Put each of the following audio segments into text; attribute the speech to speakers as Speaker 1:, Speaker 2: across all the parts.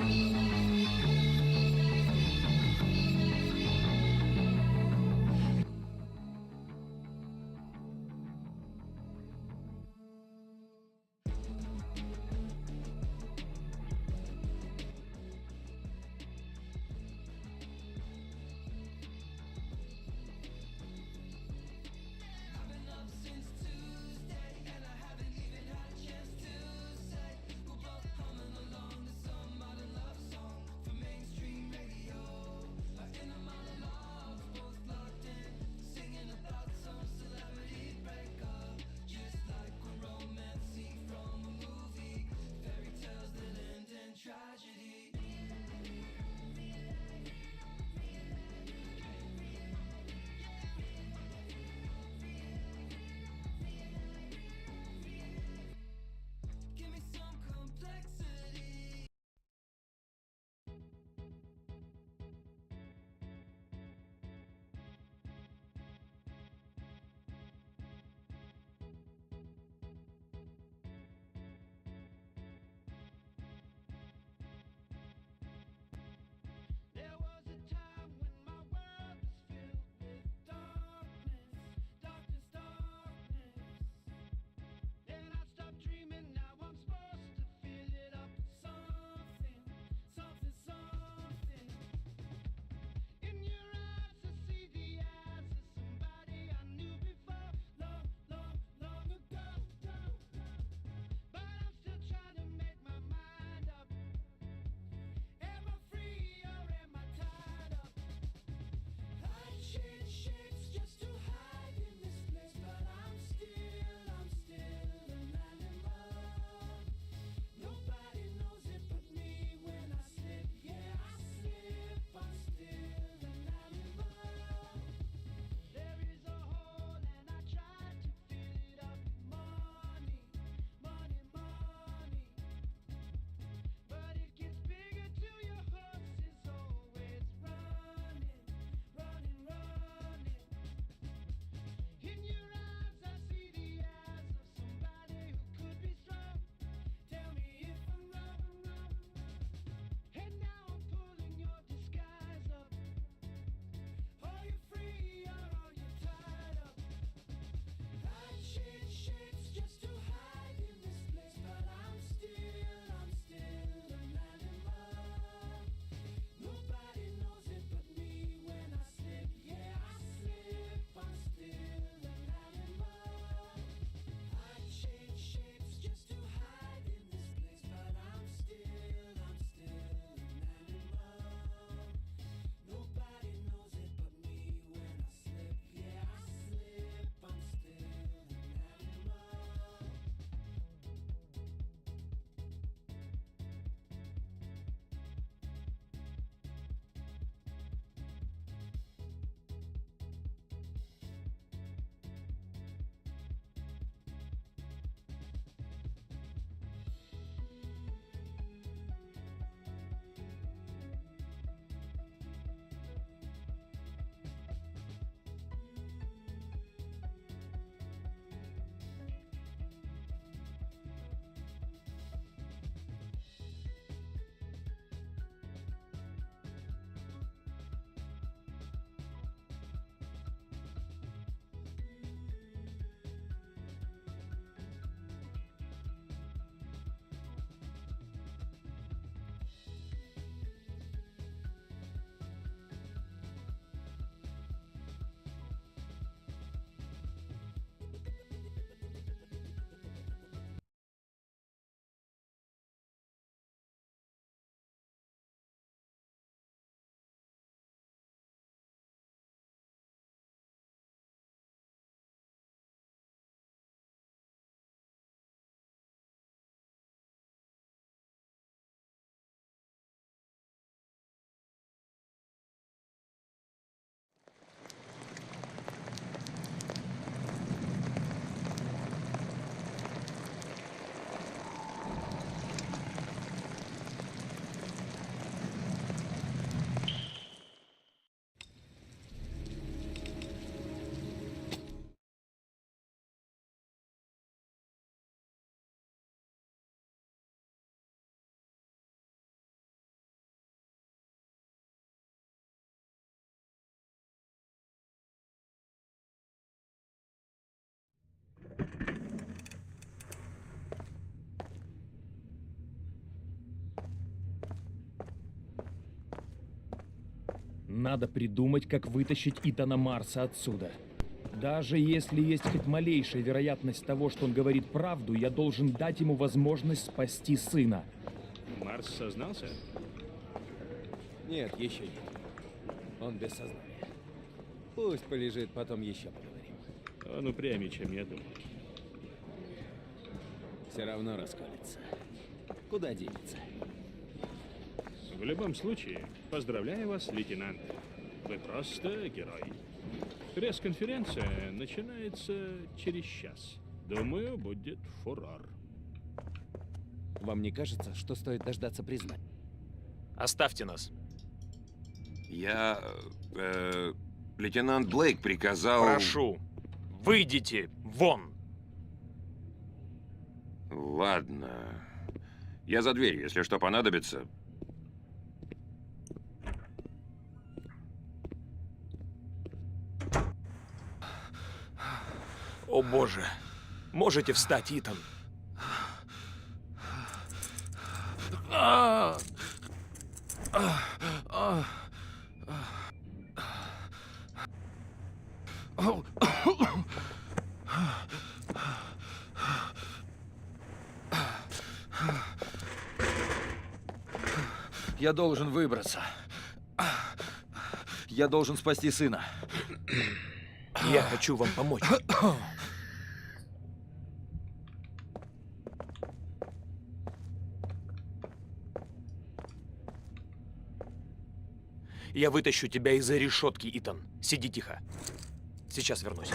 Speaker 1: Love Надо придумать, как вытащить Итана Марса отсюда. Даже если есть хоть малейшая вероятность того, что он говорит правду, я должен дать ему возможность спасти сына.
Speaker 2: Марс сознался?
Speaker 3: Нет, еще нет. Он без сознания. Пусть полежит, потом еще поговорим.
Speaker 2: Он упрямее, чем я думал.
Speaker 3: Все равно расколется. Куда денется?
Speaker 2: В любом случае, поздравляю вас, лейтенант. Вы просто герой. Пресс-конференция начинается через час. Думаю, будет фурор.
Speaker 3: Вам не кажется, что стоит дождаться признания?
Speaker 4: Оставьте нас.
Speaker 5: Лейтенант Блейк приказал...
Speaker 4: Прошу, выйдите вон.
Speaker 5: Ладно. Я за дверью, если что понадобится.
Speaker 4: О боже. Можете встать, Итан?
Speaker 6: Я должен выбраться. Я должен спасти сына.
Speaker 4: Я хочу вам помочь. Я вытащу тебя из-за решетки, Итан. Сиди тихо. Сейчас вернусь.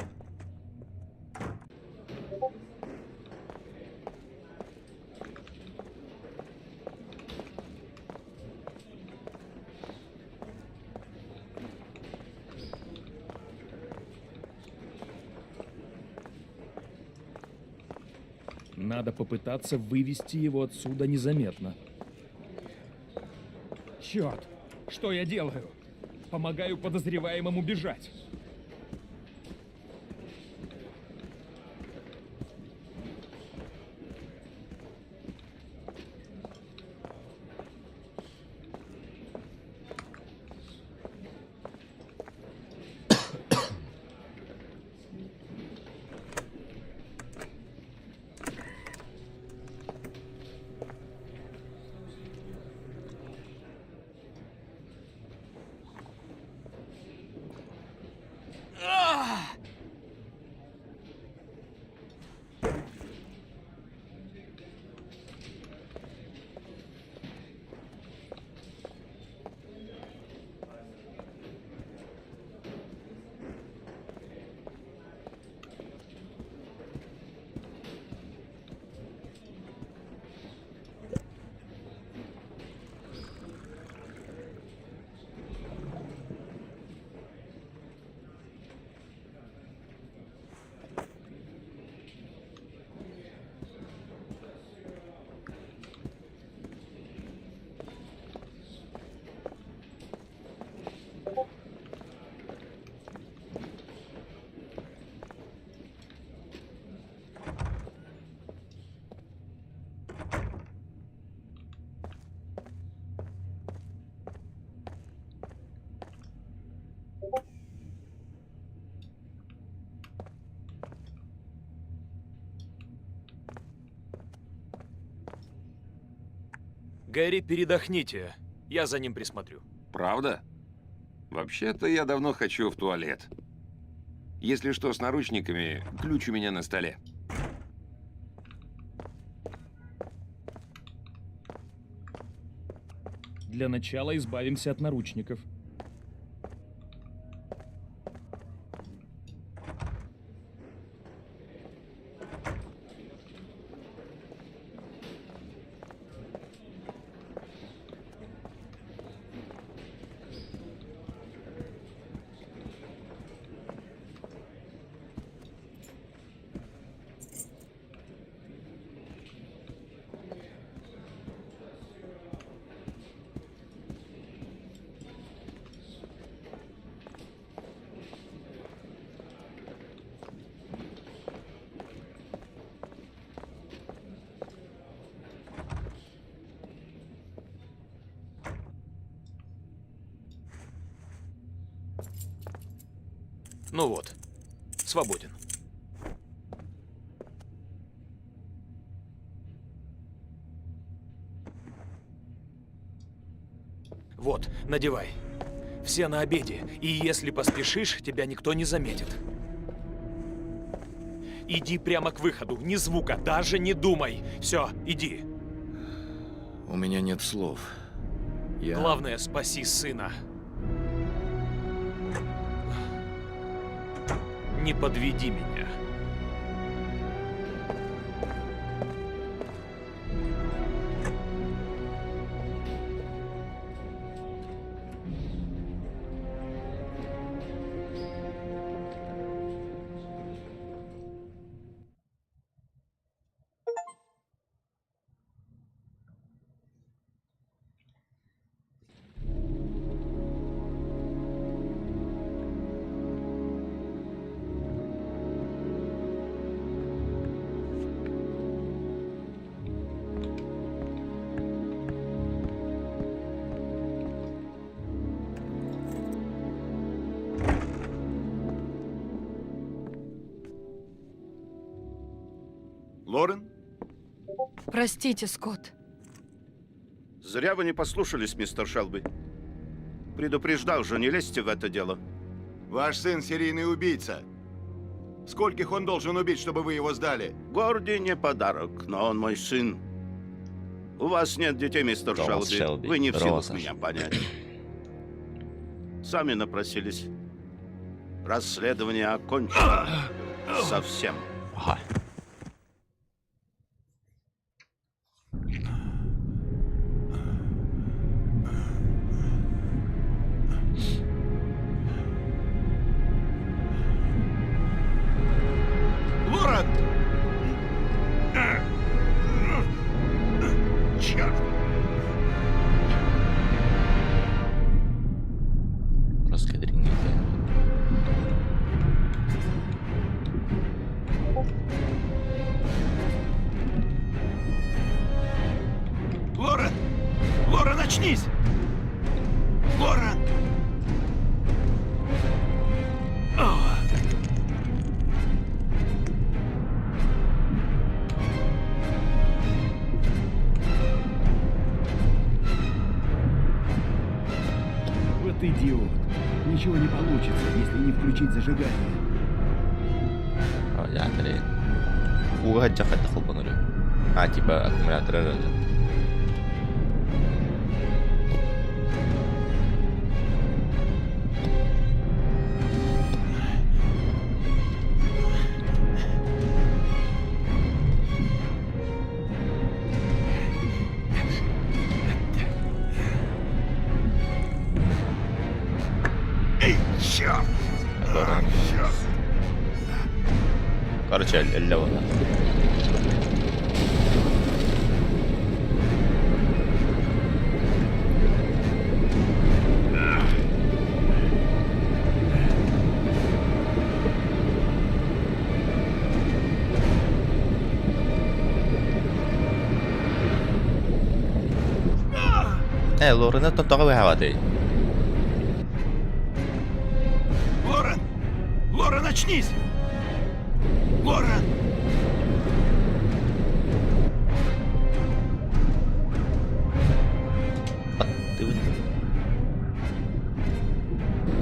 Speaker 1: Надо попытаться вывести его отсюда незаметно. Черт! Что я делаю? Помогаю подозреваемому бежать.
Speaker 4: Гэри, передохните. Я за ним присмотрю.
Speaker 5: Правда? Вообще-то я давно хочу в туалет. Если что с наручниками, ключ у меня на столе.
Speaker 1: Для начала избавимся от наручников.
Speaker 4: Ну вот, свободен. Вот, надевай. Все на обеде, и если поспешишь, тебя никто не заметит. Иди прямо к выходу, ни звука, даже не думай. Все, иди.
Speaker 6: У меня нет слов. Я...
Speaker 4: Главное, спаси сына. Не подведи меня.
Speaker 7: Лорен?
Speaker 8: Простите, Скотт.
Speaker 7: Зря вы не послушались, мистер Шелби. Предупреждал же, не лезьте в это дело.
Speaker 9: Ваш сын серийный убийца. Скольких он должен убить, чтобы вы его сдали?
Speaker 7: Горди не подарок, но он мой сын. У вас нет детей, мистер
Speaker 10: Томас
Speaker 7: Шелби.
Speaker 10: Шелби.
Speaker 7: Вы не в силах
Speaker 10: Роза.
Speaker 7: меня понять. Сами напросились. Расследование окончено. Совсем.
Speaker 10: Ага.
Speaker 9: Лорен! Черт!
Speaker 10: Розслідування.
Speaker 9: Лорен! Лорен, очнись! Лорен!
Speaker 1: Вот идиот. Ничего не получится, если не включить зажигание.
Speaker 10: Oh, jadi gua ajak kata ko bang ulit. Tiba akumulator ulit.
Speaker 9: Эй, черт! Черт!
Speaker 10: Короче, اللون. Лорен, это только выхватывай.
Speaker 9: Лорен! Лорен, очнись! Лорен!
Speaker 10: Ты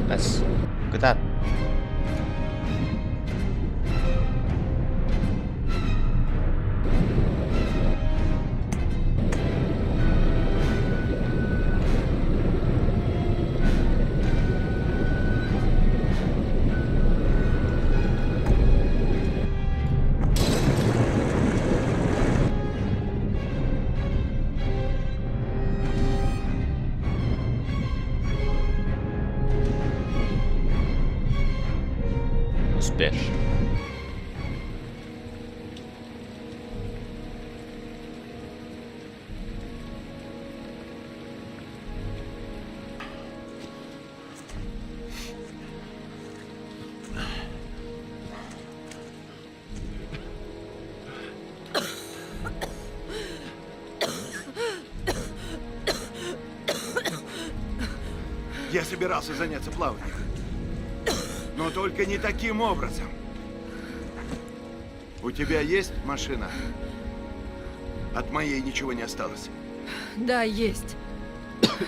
Speaker 10: Раз. Ketat. Успеешь.
Speaker 9: Я собирался заняться плаванием. но только не таким образом. У тебя есть машина? От моей ничего не осталось.
Speaker 8: Да, есть.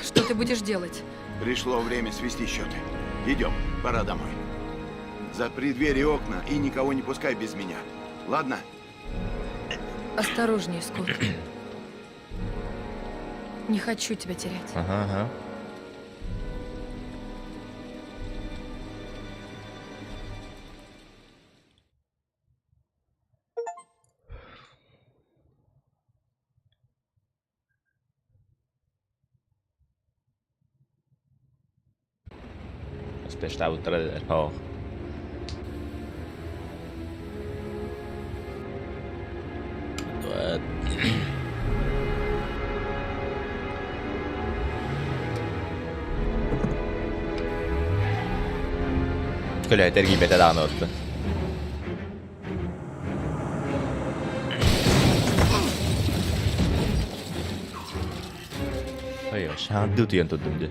Speaker 8: Что ты будешь делать?
Speaker 9: Пришло время свести счеты. Идем, пора домой. Запри двери и окна и никого не пускай без меня. Ладно?
Speaker 8: Осторожней, Скотт. Не хочу тебя терять.
Speaker 10: Ага, ага. Aspettavo 3 oh. Kyllä tergipetetään ottaa. Ой, шаандуу тийм tudumdu.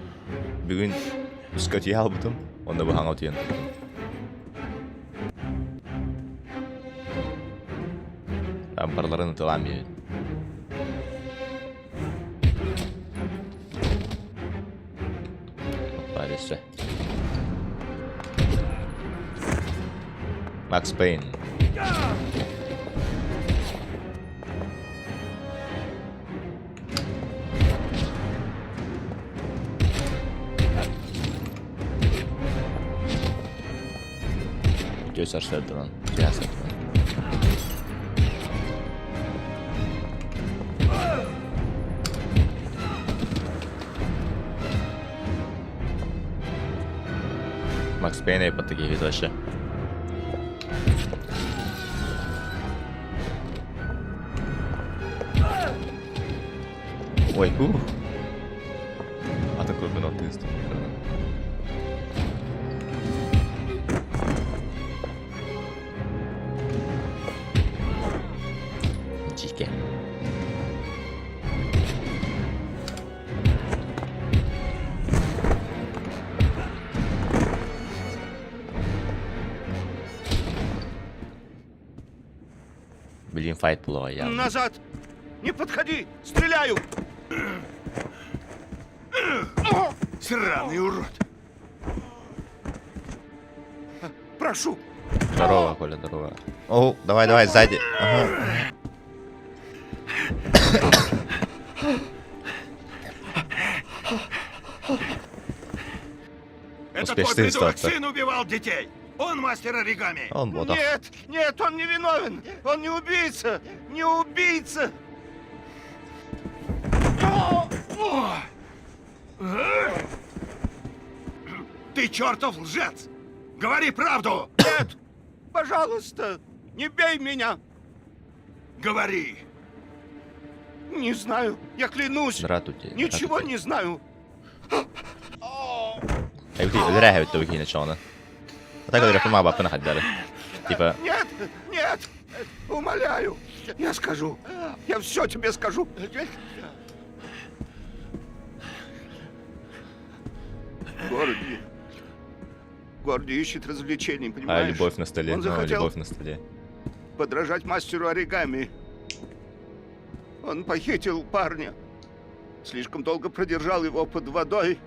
Speaker 10: Бүгүн Scott яалбытым. Онда бу хаңау тийм. Амбарларын тылам бе. Парисе. Макс Пейн. Gösterdi lan. Siyaset lan. Макс Пейна по такие вид вообще. Ой, А такой бы ты Чики. Блин, файт плохо, я.
Speaker 7: Назад! Не подходи! Стреляю!
Speaker 9: Сраный урод!
Speaker 7: Прошу!
Speaker 10: Здорово, Коля, здорово. О, давай, давай, сзади. Ага.
Speaker 9: Это
Speaker 10: Успешный
Speaker 9: твой придурок
Speaker 10: старт.
Speaker 9: сын убивал детей! Он мастер оригами!
Speaker 10: Он вот так.
Speaker 7: Нет, нет, он не виновен! Он не убийца! Не убийца!
Speaker 9: Ты чертов лжец! Говори правду!
Speaker 7: Нет! Пожалуйста, не бей меня!
Speaker 9: Говори!
Speaker 7: Не знаю, я клянусь!
Speaker 10: Здравствуйте.
Speaker 7: Ничего не знаю!
Speaker 10: Ei piti räjäyttää ikinä Johna. Otaanko teille omaa vappana haddelle? Типа...
Speaker 7: Нет, нет! Умоляю! Я скажу! Я все тебе скажу! Горди. Горди ищет развлечений,
Speaker 10: А,
Speaker 7: понимаешь?
Speaker 10: любовь на столе.
Speaker 7: Он
Speaker 10: Ну,
Speaker 7: захотел
Speaker 10: любовь на столе.
Speaker 7: подражать мастеру оригами. Он похитил парня. Слишком долго продержал его под водой.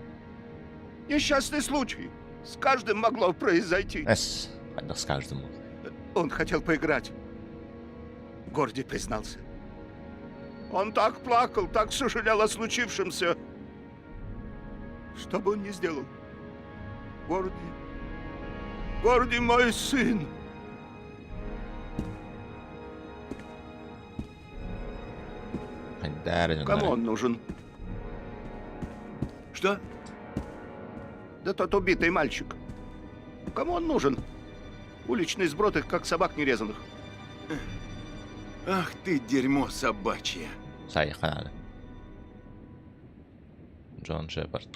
Speaker 7: Несчастный случай. С каждым могло произойти.
Speaker 10: Эс, хоть с каждым.
Speaker 7: Он хотел поиграть. Горди признался. Он так плакал, так сожалел о случившемся. Что бы он ни сделал. Горди. Горди мой сын. Кому он нужен?
Speaker 9: Что?
Speaker 7: Да тот убитый мальчик. Кому он нужен? Уличный сброд их, как собак нерезанных.
Speaker 9: Ах ты, дерьмо собачье.
Speaker 10: Sai kanada. Джон Шепард.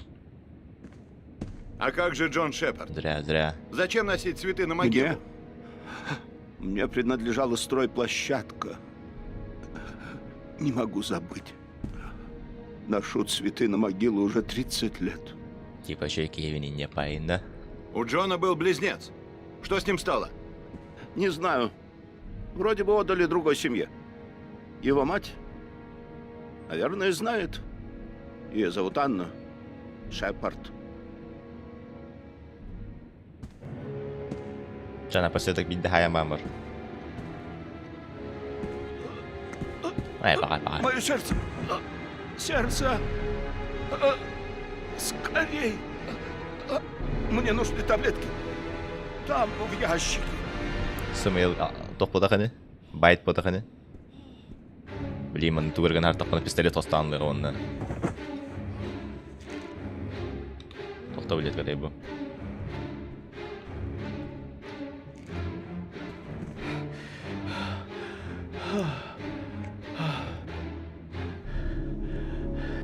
Speaker 9: А как же Джон Шепард?
Speaker 10: Зря.
Speaker 9: Зачем носить цветы на могилу?
Speaker 7: Мне принадлежала стройплощадка. Не могу забыть. Ношу цветы на могилу уже 30 лет.
Speaker 10: Типа еще и Кевин не паин, да?
Speaker 9: У Джона был близнец. Что с ним стало?
Speaker 7: Не знаю. Вроде бы отдали другой семье. Его мать, наверное, знает. Ее зовут Анна Шепард.
Speaker 10: Csak napaszitok mindháján már mar. Пока.
Speaker 7: Мое сердце! Сердце! Скорей! Мне нужны таблетки. Там, в ящике.
Speaker 10: Сумел топпотаханы. Байт потаханы. Блин, тугырган ар тапканы пистолет останлыгы онна. Тохта билет кадай бу.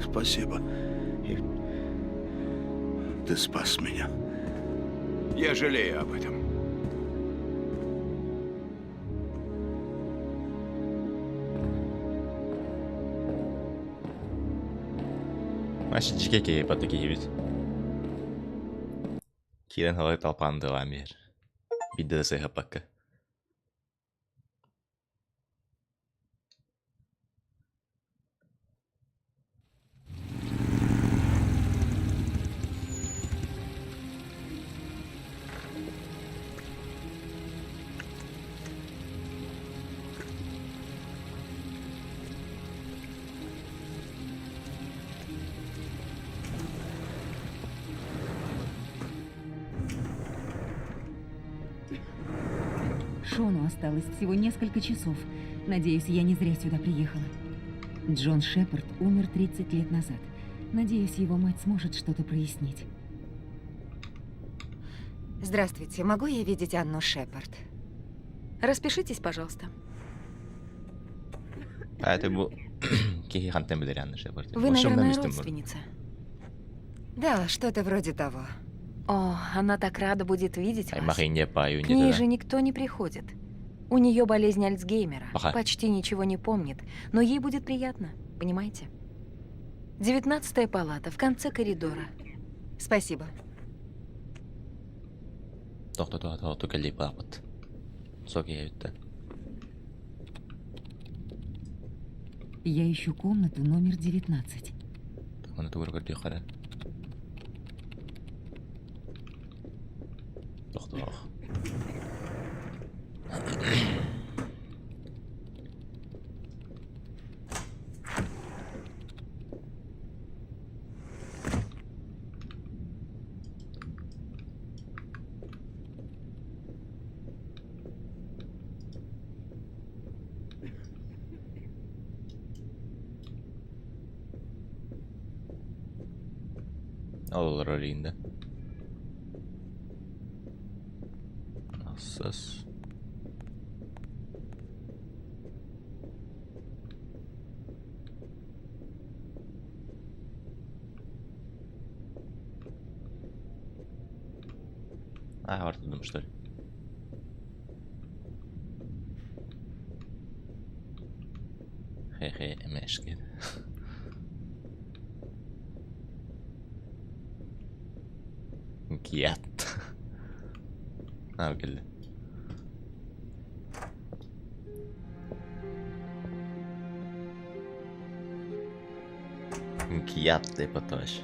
Speaker 7: Спасибо. Ты спас меня.
Speaker 9: Я жалею об этом.
Speaker 10: Маш жигэки батки хивит. Кирен хавай талпанды амир. Бидде сэ хапакка.
Speaker 11: Шону осталось всего несколько часов. Надеюсь, я не зря сюда приехала. Джон Шепард умер 30 лет назад. Надеюсь, его мать сможет что-то прояснить.
Speaker 8: Здравствуйте, могу я видеть Анну Шепард? Распишитесь, пожалуйста.
Speaker 10: А это был... Кихи хантем билер Анна Шепард.
Speaker 8: Вы, наверное, родственница? Да, что-то вроде того. О, она так рада будет видеть вас. К ней же никто не приходит. У нее болезнь Альцгеймера. Почти ничего не помнит. Но ей будет приятно, понимаете? 19-я палата, в конце коридора. Спасибо.
Speaker 11: Я ищу комнату номер 19.
Speaker 10: Доктор. Olur orayında. Hassas. Артудum, что ли? Хе-хе, мешки. Кият. Geldi. Кият эпатаж.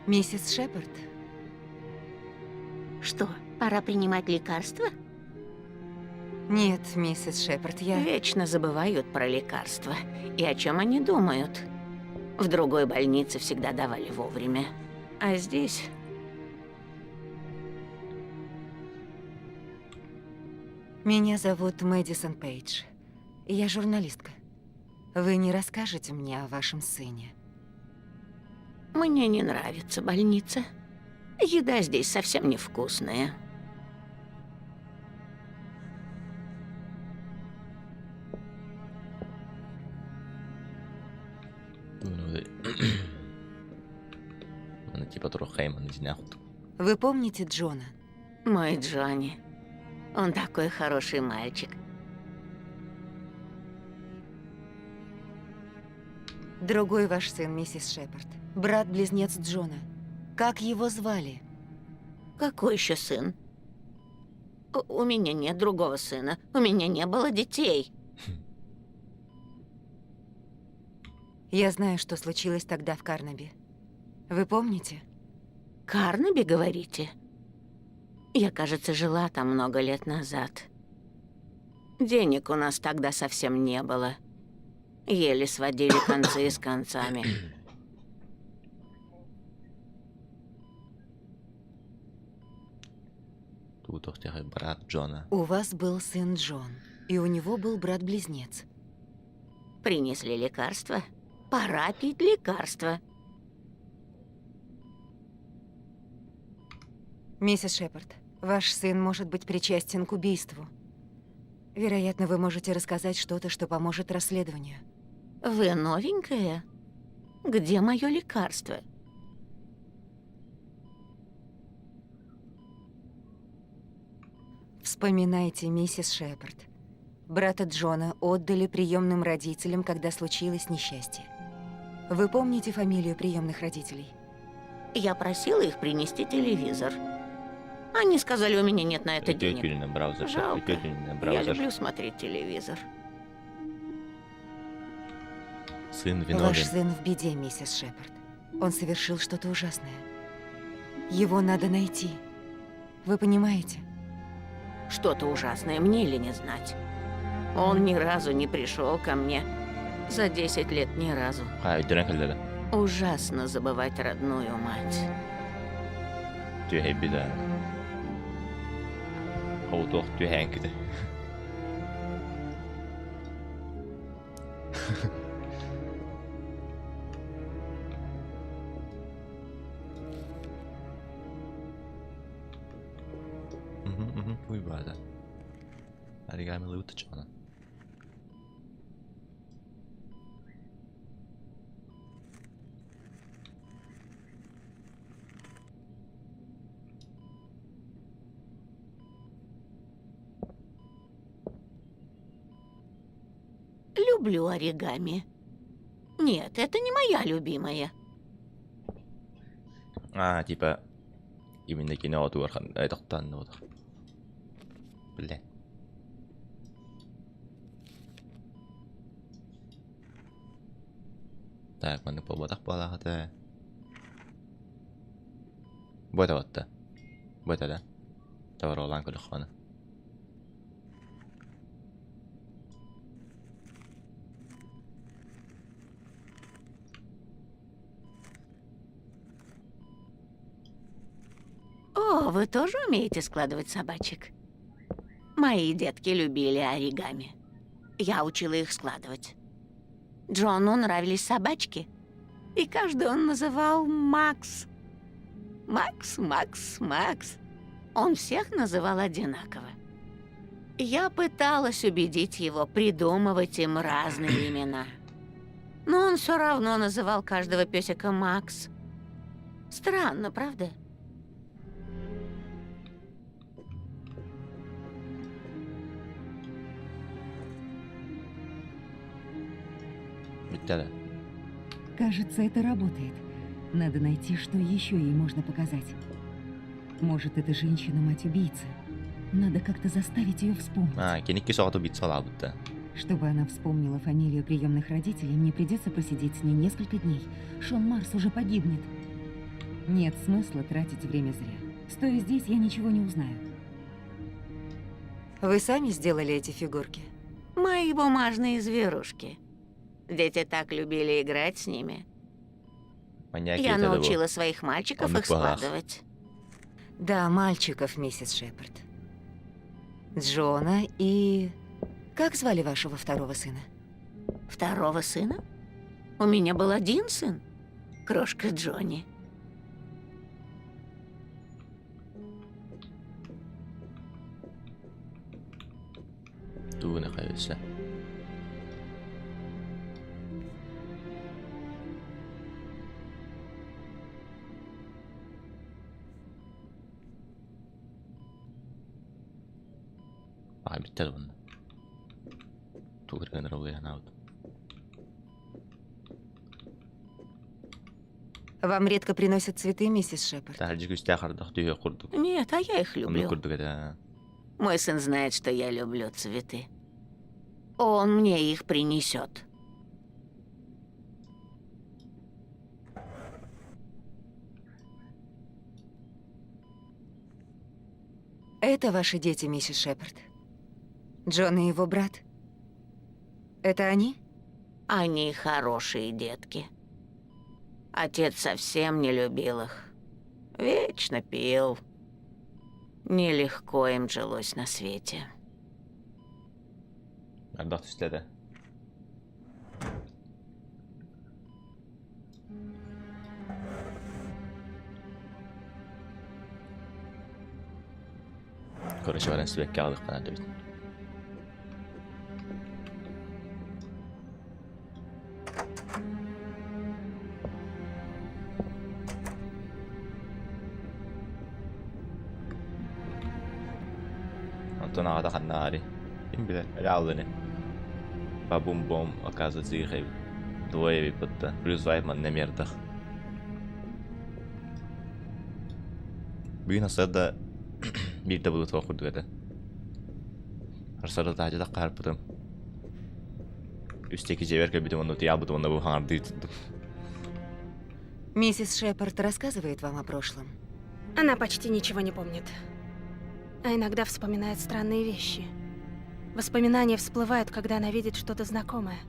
Speaker 8: Миссис Шепард?
Speaker 12: Что, пора принимать лекарства?
Speaker 8: Нет, миссис Шепард, я...
Speaker 12: Вечно забывают про лекарства. И о чем они думают? В другой больнице всегда давали вовремя. А здесь...
Speaker 8: Меня зовут Мэдисон Пейдж. Я журналистка. Вы не расскажете мне о вашем сыне?
Speaker 12: Мне не нравится больница. Еда здесь совсем невкусная.
Speaker 8: Вы помните Джона?
Speaker 12: Мой Джонни. Он такой хороший мальчик.
Speaker 8: Другой ваш сын, миссис Шепард. Брат-близнец Джона. Как его звали?
Speaker 12: Какой еще сын? У меня нет другого сына. У меня не было детей.
Speaker 8: Я знаю, что случилось тогда в Карнаби. Вы помните?
Speaker 12: Карнаби, говорите? Я, кажется, жила там много лет назад. Денег у нас тогда совсем не было. Еле сводили концы с концами.
Speaker 10: Брат Джона.
Speaker 8: У вас был сын Джон, и у него был брат-близнец.
Speaker 12: Принесли лекарства. Пора пить лекарства.
Speaker 8: Миссис Шепард, ваш сын может быть причастен к убийству. Вероятно, вы можете рассказать что-то, что поможет расследованию.
Speaker 12: Вы новенькая? Где мое лекарство?
Speaker 8: Вспоминайте, миссис Шепард. Брата Джона отдали приемным родителям, когда случилось несчастье. Вы помните фамилию приемных родителей?
Speaker 12: Я просила их принести телевизор. Они сказали, у меня нет на это денег. Жалко. Я люблю смотреть телевизор.
Speaker 10: Сын виновен.
Speaker 8: Ваш сын в беде, миссис Шепард. Он совершил что-то ужасное. Его надо найти. Вы понимаете?
Speaker 12: Что-то ужасное, мне ли не знать? Он ни разу не пришел ко мне. За 10 лет ни разу. Ужасно забывать родную мать.
Speaker 10: Vui vẻ rồi. Origami луточона.
Speaker 12: Люблю оригами. Нет, это не моя любимая.
Speaker 10: Типа именно кино туархан айтактан нодах. Бля. Так, mana побатах палахата. Ботаватта. Ботада. Таваролан кулхана.
Speaker 12: О, вы тоже умеете складывать собачек? Мои детки любили оригами. Я учила их складывать. Джону нравились собачки, и каждый он называл Макс. Макс, Макс, Макс. Он всех называл одинаково. Я пыталась убедить его придумывать им разные имена. Но он все равно называл каждого песика Макс. Странно, правда?
Speaker 11: Кажется, это работает. Надо найти, что еще ей можно показать. Может, эта женщина мать убийцы. Надо как-то заставить ее вспомнить. Чтобы она вспомнила фамилию приемных родителей, мне придется посидеть с ней несколько дней. Шон Марс уже погибнет. Нет смысла тратить время зря. Стоя здесь, я ничего не узнаю.
Speaker 8: Вы сами сделали эти фигурки?
Speaker 12: Мои бумажные зверушки. Дети так любили играть с ними. Я научила своих мальчиков их складывать.
Speaker 8: Да, мальчиков, миссис Шепард. Джона и... Как звали вашего второго сына?
Speaker 12: Второго сына? У меня был один сын. Крошка Джонни.
Speaker 10: Тут находится. Bitter one. Two are gonna roll out.
Speaker 8: Вам редко приносят цветы, миссис Шепард?
Speaker 12: Нет, а я их люблю. Мой сын знает, что я люблю цветы. Он мне их принесет.
Speaker 8: Это ваши дети, миссис Шепард? Джон и его брат? Это они?
Speaker 12: Они хорошие детки. Отец совсем не любил их. Вечно пил. Нелегко им жилось на свете.
Speaker 10: Ардақ түстеді. Короче, варен sürekli aldık bana da bizim. Антон ağda kanari. Kim bilir, öyle aldığını. Бабум-бом, оказывается, их двое випадта. Плюс Вайтман не мердах. Bugün aslında bir de bulut okurduk edi. Arsada daha da qarpıdım. Üstteki ceverke bir de onu diye bunu bu hangardı tuttum.
Speaker 8: Миссис Шепард рассказывает вам о прошлом?
Speaker 13: Она почти ничего не помнит. А иногда вспоминает странные вещи. Воспоминания всплывают, когда она видит что-то знакомое.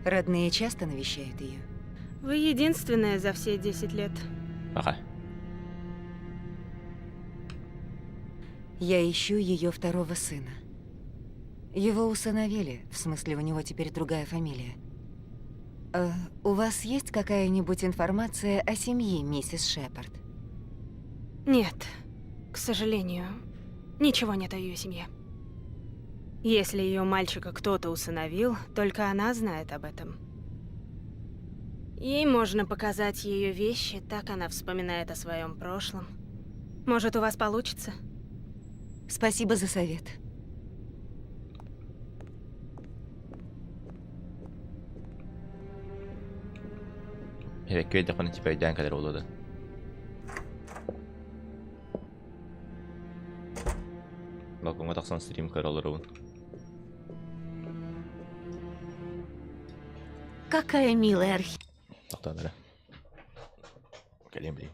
Speaker 8: Родные часто навещают ее?
Speaker 13: Вы единственная за все 10 лет.
Speaker 10: Ага.
Speaker 8: Я ищу ее второго сына. Его усыновили, в смысле, у него теперь другая фамилия. У вас есть какая-нибудь информация о семье миссис Шепард?
Speaker 13: Нет, к сожалению, ничего нет о ее семье. Если ее мальчика кто-то усыновил, только она знает об этом. Ей можно показать ее вещи, так она вспоминает о своем прошлом. Может, у вас получится?
Speaker 8: Спасибо за совет.
Speaker 10: Evet, köyde konu tipeyden kadar oldu. Balkonga taksan stream kar olur он.
Speaker 12: Какая милая архи...
Speaker 10: Тоқта бері. Келем білейм.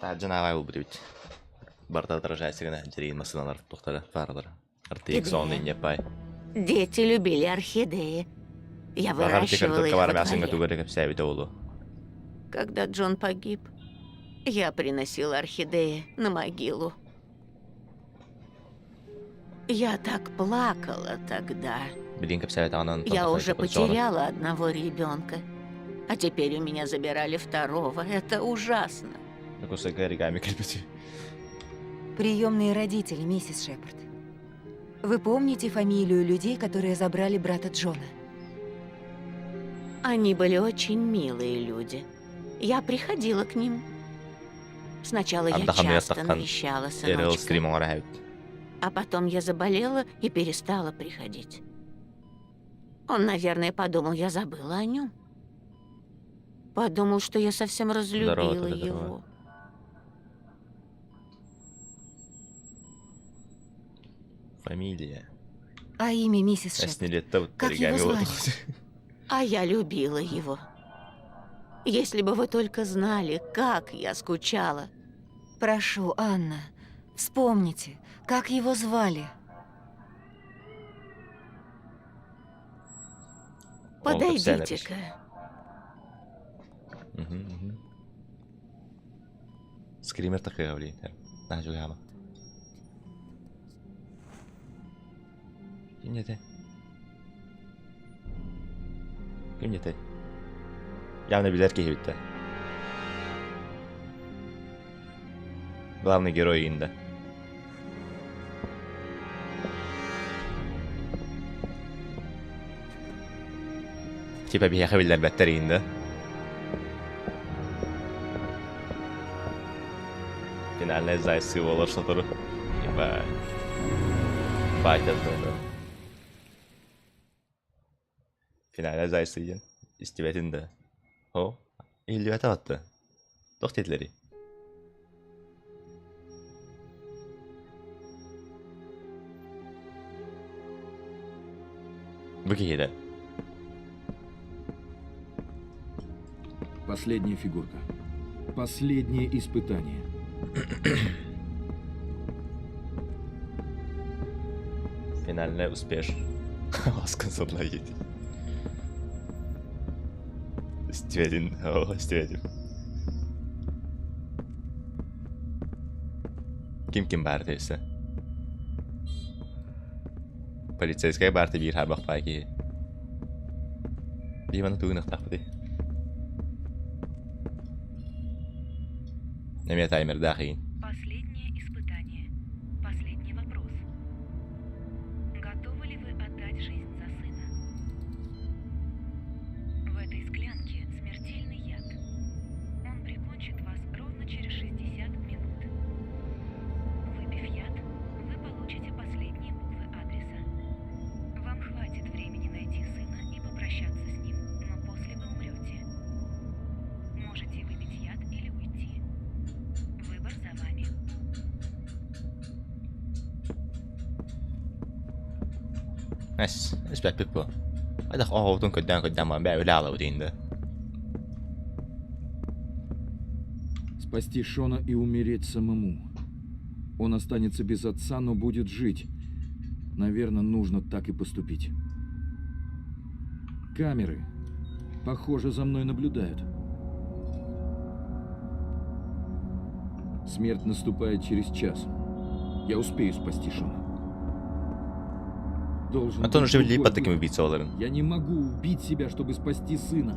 Speaker 10: Жаңағы ай бұл бит. Барда отражается, когда Джерин Масонар тухтара фарлар. Артиксон и непай.
Speaker 12: Дети любили орхидеи. Я выращивала их во дворе. Когда Джон погиб, я приносила орхидеи на могилу. Я так плакала тогда. Я уже потеряла одного ребенка, а теперь у меня забирали второго. Это ужасно.
Speaker 8: Приемные родители, миссис Шепард. Вы помните фамилию людей, которые забрали брата Джона?
Speaker 12: Они были очень милые люди. Я приходила к ним. Сначала я часто навещала сыночка. А потом я заболела и перестала приходить. Он, наверное, подумал, я забыла о нем. Подумал, что я совсем разлюбила его.
Speaker 10: Фамилия.
Speaker 8: А имя миссис Шепард? Как его звали?
Speaker 12: А я любила его. Если бы вы только знали, как я скучала.
Speaker 8: Прошу, Анна, вспомните, как его звали.
Speaker 12: Подойдите-ка.
Speaker 10: Скример такая влияет. На, juga Kim nyete? Kim nyete? Явно билет кихивитте. Главный герой Инда. Типа бияхавиллер беттер Инда. Финальная зайцы его лошадору. Ебать. Батя тоже. Финальная зайцы ген. İstivetinde. O. İllüvete attı. Doktetleri. Bu kıyıda.
Speaker 1: Последняя фигурка. Последнее испытание.
Speaker 10: Финальная успеш. Сказала едет. Стивен. О, Стивен. Kim бардıysa. Полицейская барты bir har bak belki. Bir bana tuğnak takdı. Немец таймер дахин.
Speaker 8: Последнее испытание. Последний вопрос. Готовы ли вы отдать жизнь за сына? В этой склянке смертельный яд. Он прикончит вас ровно через 60 минут. Выпив яд, вы получите последние буквы адреса. Вам хватит времени найти сына и попрощаться с ним, но после вы умрете. Можете выпить яд или уйти. Выбор за вами.
Speaker 10: اسمع بيبو هذا خاطون قدام ما بيعوا لا ودين ده.
Speaker 1: Спасти Шона и умереть самому. Он останется без отца, но будет жить. Наверное, нужно так и поступить. Камеры. Похоже, за мной наблюдают. Смерть наступает через час. Я успею спасти Шона. Должен
Speaker 10: А то он
Speaker 1: быть
Speaker 10: же
Speaker 1: другой
Speaker 10: липа таким
Speaker 1: выход.
Speaker 10: убийцоларом.
Speaker 1: Я не могу убить себя, чтобы спасти сына.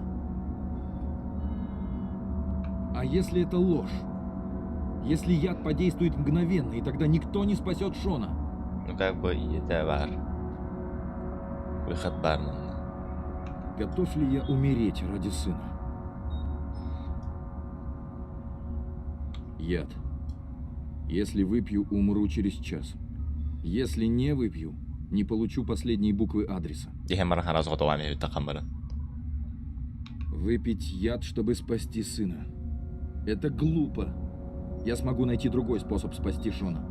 Speaker 1: А если это ложь? Если яд подействует мгновенно, и тогда никто не спасет Шона?
Speaker 10: Ну как бы и это бар. Выход бармен.
Speaker 1: Готов ли я умереть ради сына? Яд. Если выпью, умру через час. Если не выпью, не получу последние буквы адреса. Выпить яд, чтобы спасти сына. Это глупо. Я смогу найти другой способ спасти Шона.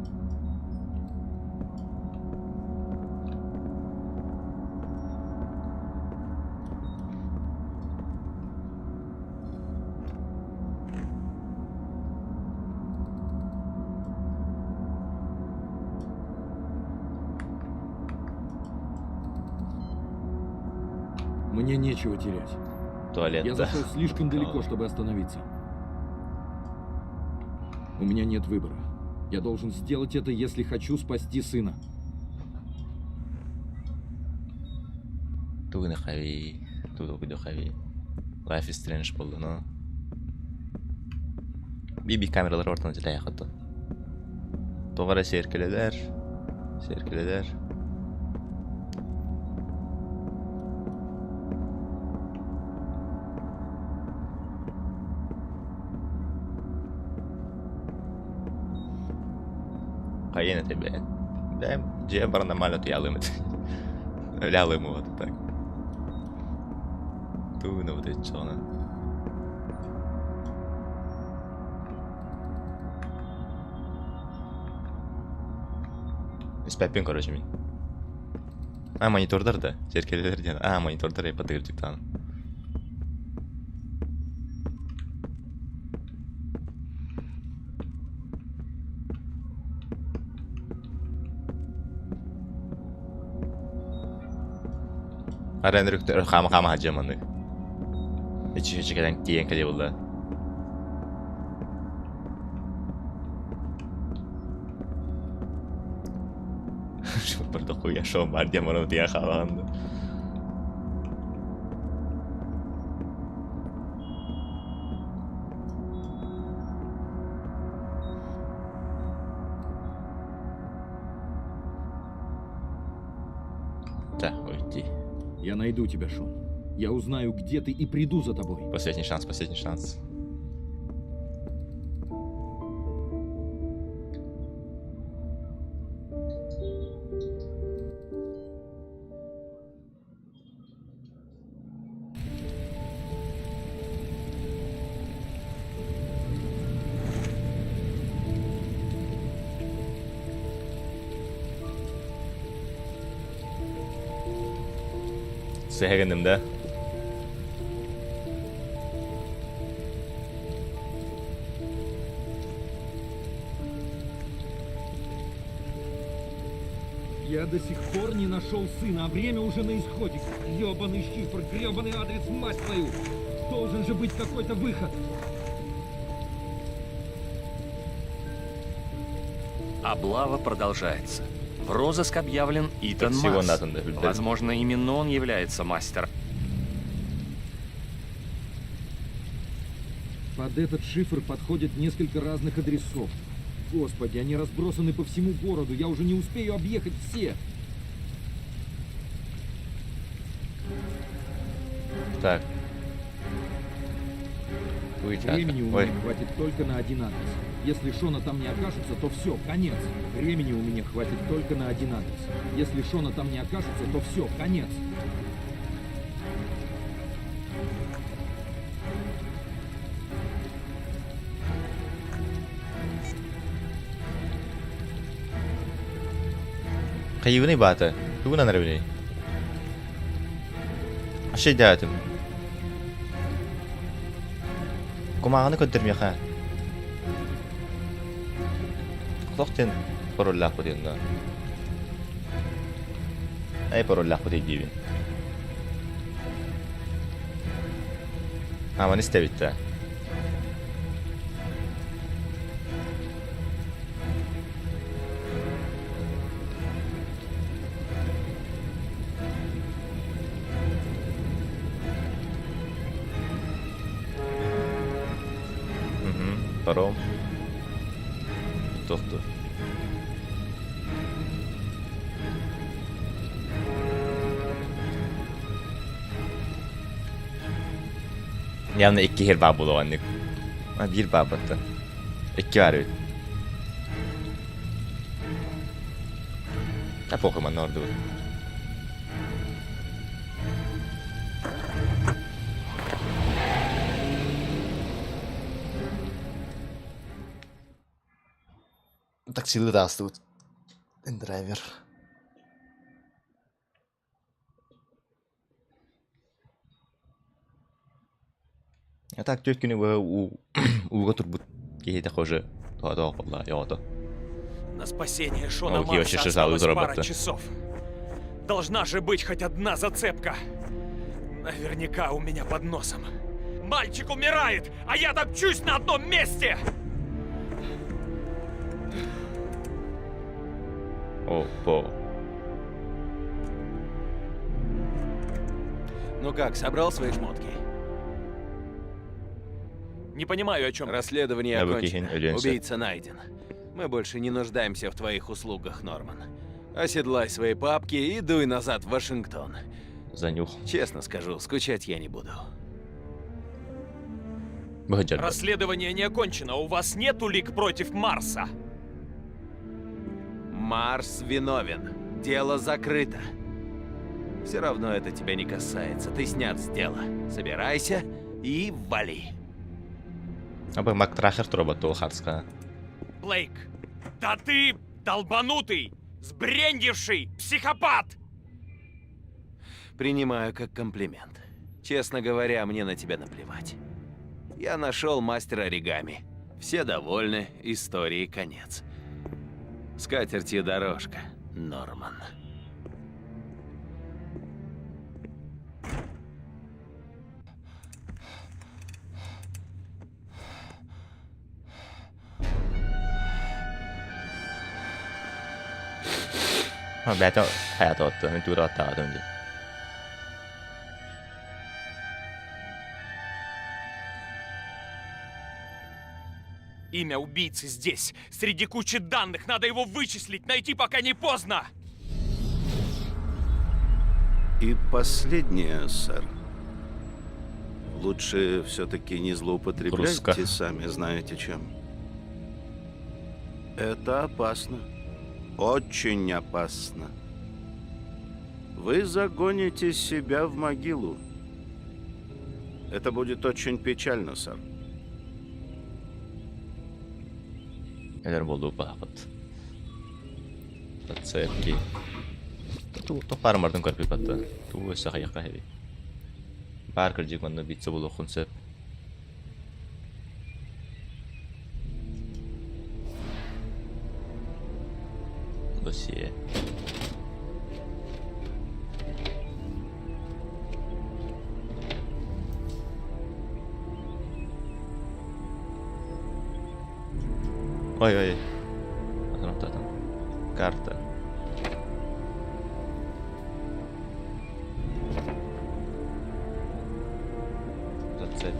Speaker 1: Мне нечего терять.
Speaker 10: Туалет.
Speaker 1: Я зашел слишком далеко, чтобы остановиться. У меня нет выбора. Я должен сделать это, если хочу спасти сына.
Speaker 10: Тугны хави. Тугны хави. Life is Strange болды, но. Bir kameralar ortadan cila yakıttı. Doğru serkeleler. Serkeleler. Каена тебе. Да, джебра нормально ялымыт. Лялымы вот так. Тугны вот эти чона. Спапин, короче, мен. А, монитордар да. Серкелерден. А, монитордар я подырдик там. Арендрюктер хама хажаманы. Hiç gelen diyen kale valla. Şu burada koyuyor şu var diye bana diye kalandı. Да, уйти.
Speaker 1: Я найду тебя, Шон. Я узнаю, где ты, и приду за тобой.
Speaker 10: Последний шанс, последний шанс. Сехегенімді.
Speaker 1: Я до сих пор не нашел сына, а время уже на исходе. Гребаный шифр, гребаный адрес, мать твою! Должен же быть какой-то выход.
Speaker 14: Облава продолжается. В розыск объявлен Итан
Speaker 10: Всего
Speaker 14: Марс.
Speaker 10: надо, да.
Speaker 14: Возможно, именно он является мастером.
Speaker 1: Под этот шифр подходят несколько разных адресов. Господи, они разбросаны по всему городу. Я уже не успею объехать все.
Speaker 10: Так.
Speaker 1: Времени у
Speaker 10: Ой.
Speaker 1: меня хватит только на один адрес. Если Шона там не окажется, то все, конец. Времени у меня хватит только на один адрес. Если Шона там не окажется, то все, конец.
Speaker 10: Kayıvını batı. Bu ne nerede? Aşağı dağıtım. Kumağını kötürmüyor ha. Kulakten parolla koyduğun da. Ay parolla koyduğun. Ama ne istevitte? Паром. Тоқту. Явно 2 хер баб болған нэг. А 1 баб батты. 2 var өт. А похуй мана орды. Таксилы да астут. Драйвер. Я так тётки не уга турбут. Кейда хоже. То wallah яото.
Speaker 4: На спасение Шона
Speaker 10: Окей, вообще
Speaker 4: Марса
Speaker 10: шизалы
Speaker 4: осталось
Speaker 10: из
Speaker 4: пара
Speaker 10: робота.
Speaker 4: часов. Должна же быть хоть одна зацепка. Наверняка у меня под носом. Мальчик умирает, а я топчусь на одном месте!
Speaker 10: Опа.
Speaker 3: Ну как, собрал свои шмотки?
Speaker 4: Не понимаю, о чем.
Speaker 3: Расследование окончено.
Speaker 10: Убийца.
Speaker 3: Убийца найден. Мы больше не нуждаемся в твоих услугах, Норман. Оседлай свои папки и дуй назад в Вашингтон.
Speaker 10: Занюх.
Speaker 3: Честно скажу, скучать я не буду.
Speaker 4: Расследование не окончено. У вас нет улик против Марса?
Speaker 3: Марс виновен. Дело закрыто. Все равно это тебя не касается. Ты снят с дела. Собирайся и вали.
Speaker 10: Абы Мактрахер троботу хацка.
Speaker 4: Блейк, да ты долбанутый, сбрендивший психопат!
Speaker 3: Принимаю как комплимент. Честно говоря, мне на тебя наплевать. Я нашел мастера оригами. Все довольны, истории конец. С катертью дорожка, Норман.
Speaker 10: Бәті hayat отты, мен тура аттағадым де.
Speaker 4: Имя убийцы здесь, среди кучи данных. Надо его вычислить, найти, пока не поздно.
Speaker 7: И последнее, сэр. Лучше все-таки не злоупотребляйте,
Speaker 10: Руска.
Speaker 7: сами знаете чем. Это опасно. Очень опасно. Вы загоните себя в могилу. Это будет очень печально, сэр.
Speaker 10: Нелер болду бақыт. Зацепки. Toqlarım ardın körpü patta. Tu esa hayqa hevi. Barker jik manna bitse bulu konsept. Dosye. Ой. Вот там. Карта. Зацепь.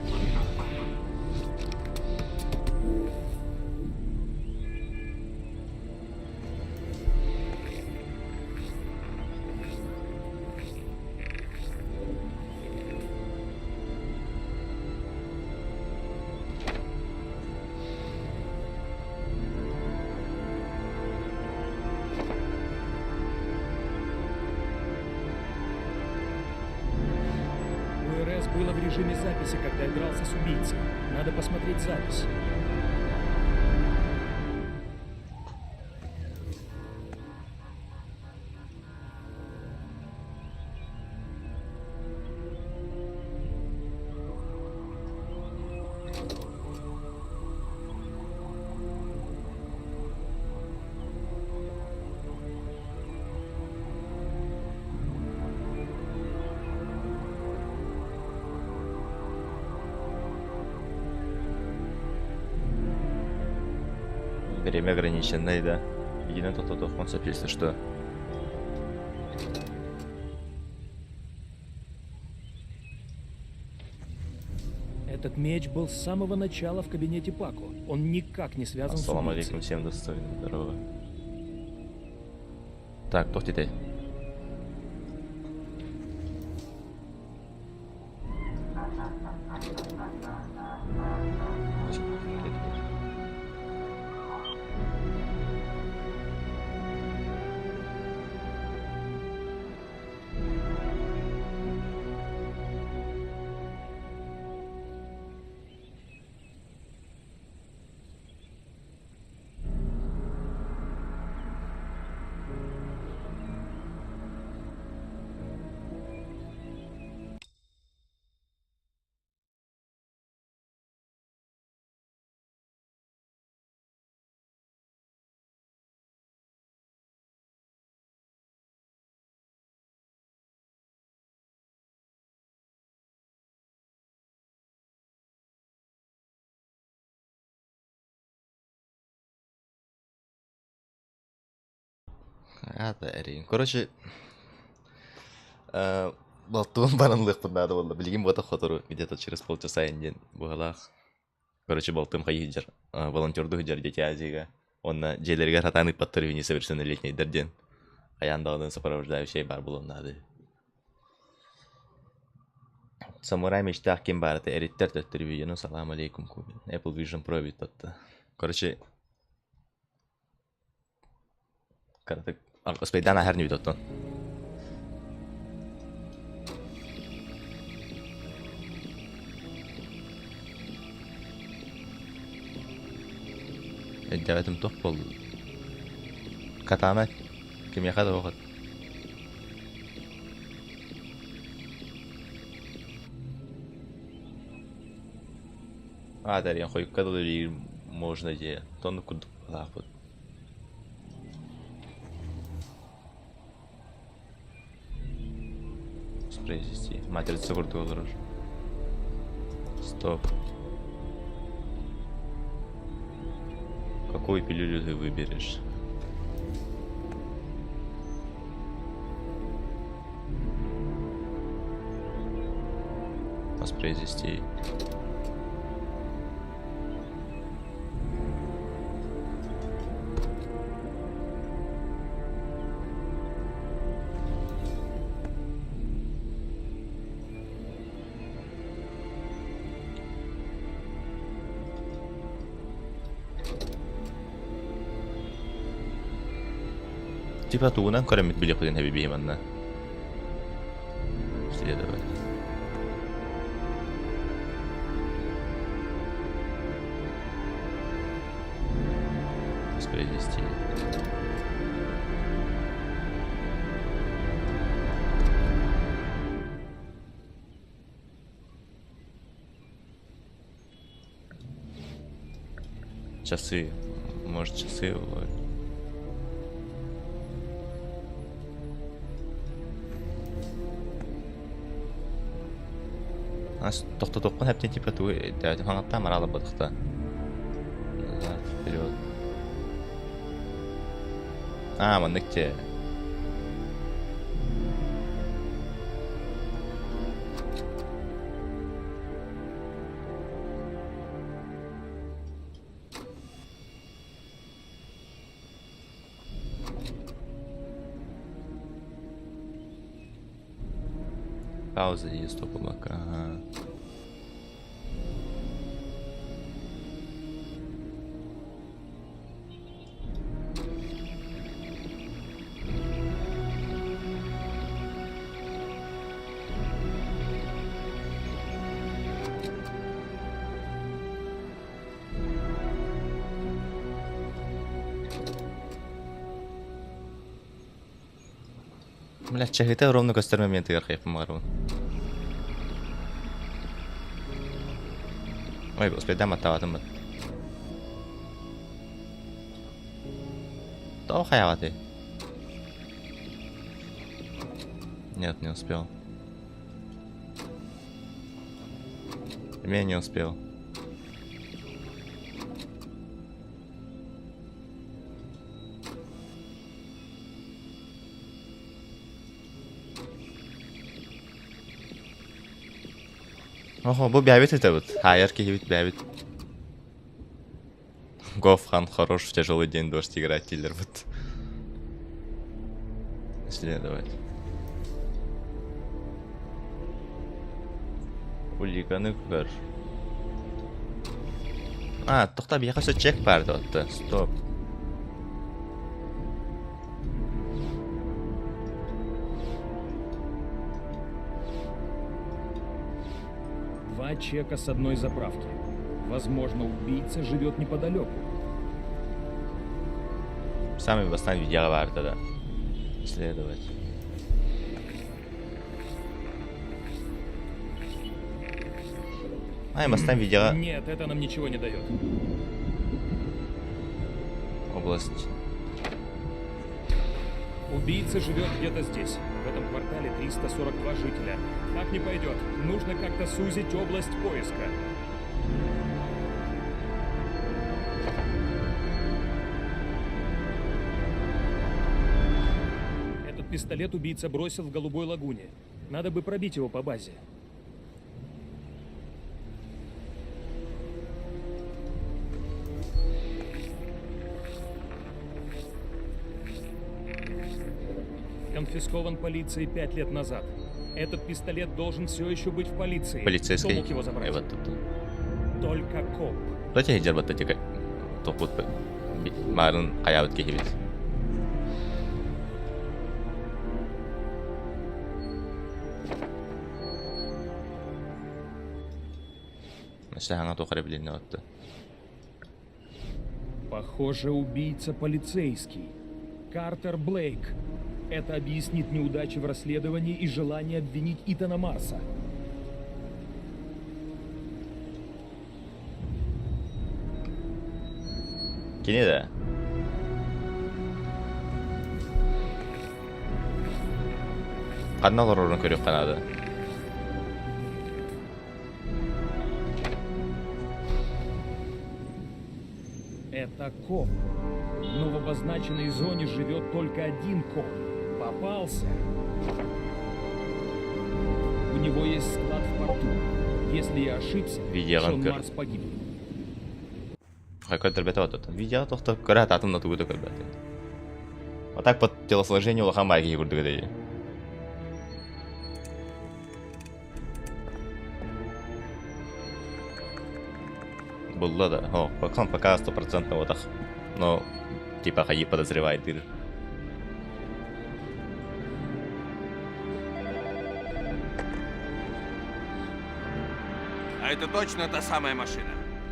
Speaker 1: УРС было в режиме записи, когда я дрался с убийцей. Надо посмотреть запись.
Speaker 10: Время ограниченное, да. Единый тот концепт, если что.
Speaker 1: Этот меч был с самого начала в кабинете Пако. Он никак не связан с
Speaker 10: Ассаламу
Speaker 1: убийцей.
Speaker 10: алейкум, всем достойно, здорово. Так, тохтите. Эрин. Короче, болтун баранлык надо было. Билигин бота хотору где-то через полчаса инден бугалах. Короче, болтым хайыджар. Волонтерду хыджар дети Азига. Он на джейлерге ратаны подтырви несовершеннолетний дерден. Аяндагын сопровождающий бар был надо. Самурай мечтах кем бараты эриттер төттөрү. Ну салам алейкум кубин. Apple Vision Pro бит тотта. Короче, карты Спейдан ахар не видот. Эддәвәтем тох булды. Катана кем яхады вакыт. Дарьян хой кадылы можно де. Тонны куд лахот. Произвести. Матрица куртуга. Стоп. Какую пилюлю ты выберешь? Воспроизвести. Типа туна, кормит билет на бибиманна. Следовать. Воспроизвести. Часы. Может, часы бывают. Ас тоқтотоққан әптен температура дәуді хаңатта маралы бұдықта. Назад, вперед. Мындыкте. Пауза и стоп-блок. Ага. Блядь, чагыта ровно костер моменты я помару. Ой, господи, да мотаватым. Да хаяваты. Нет, не успел. Я не успел. Ого, bu бябит это вот. Хайерки бит бябит. Гофхан хорош в тяжелый день дождь играть киллер вот. Исследовать. Уликаны көр. Тоқтап, яқасы чек барды отты. Стоп.
Speaker 1: Два чека с одной заправки. Возможно, убийца живет неподалеку.
Speaker 10: Самый бастан видео var тогда. Исследовать. Бастан видео.
Speaker 1: Нет, это нам ничего не дает.
Speaker 10: Область.
Speaker 1: Убийца живет где-то здесь. В этом квартале 342 жителя. Так не пойдет. Нужно как-то сузить область поиска. Этот пистолет убийца бросил в Голубой лагуне. Надо бы пробить его по базе. Конфискован полицией 5 лет назад. Этот пистолет должен все еще быть в полиции.
Speaker 10: Полицейский.
Speaker 1: Кто мог его забрать? Только коп.
Speaker 10: Кто хидер вот эти топут марын каябыт кехибит. Mesela тохаре блин отты.
Speaker 1: Похоже, убийца полицейский. Картер Блейк. Это объяснит неудачи в расследовании и желание обвинить Итана Марса.
Speaker 10: Кини да. Канал орорун көрүп канады.
Speaker 1: Это коп. Но в обозначенной зоне живет только один коп. Попался. У него есть склад в порту. Если я ошибся, Шон Марс погиб.
Speaker 10: Какой-то ребята вот это. Видео то, что корят атом на тугу-то когда. Вот так под телосложение у Лохамаги гурды. Было да. О, пока 100% вот так. Но типа Хаи подозревает дыр.
Speaker 15: А это точно та самая машина?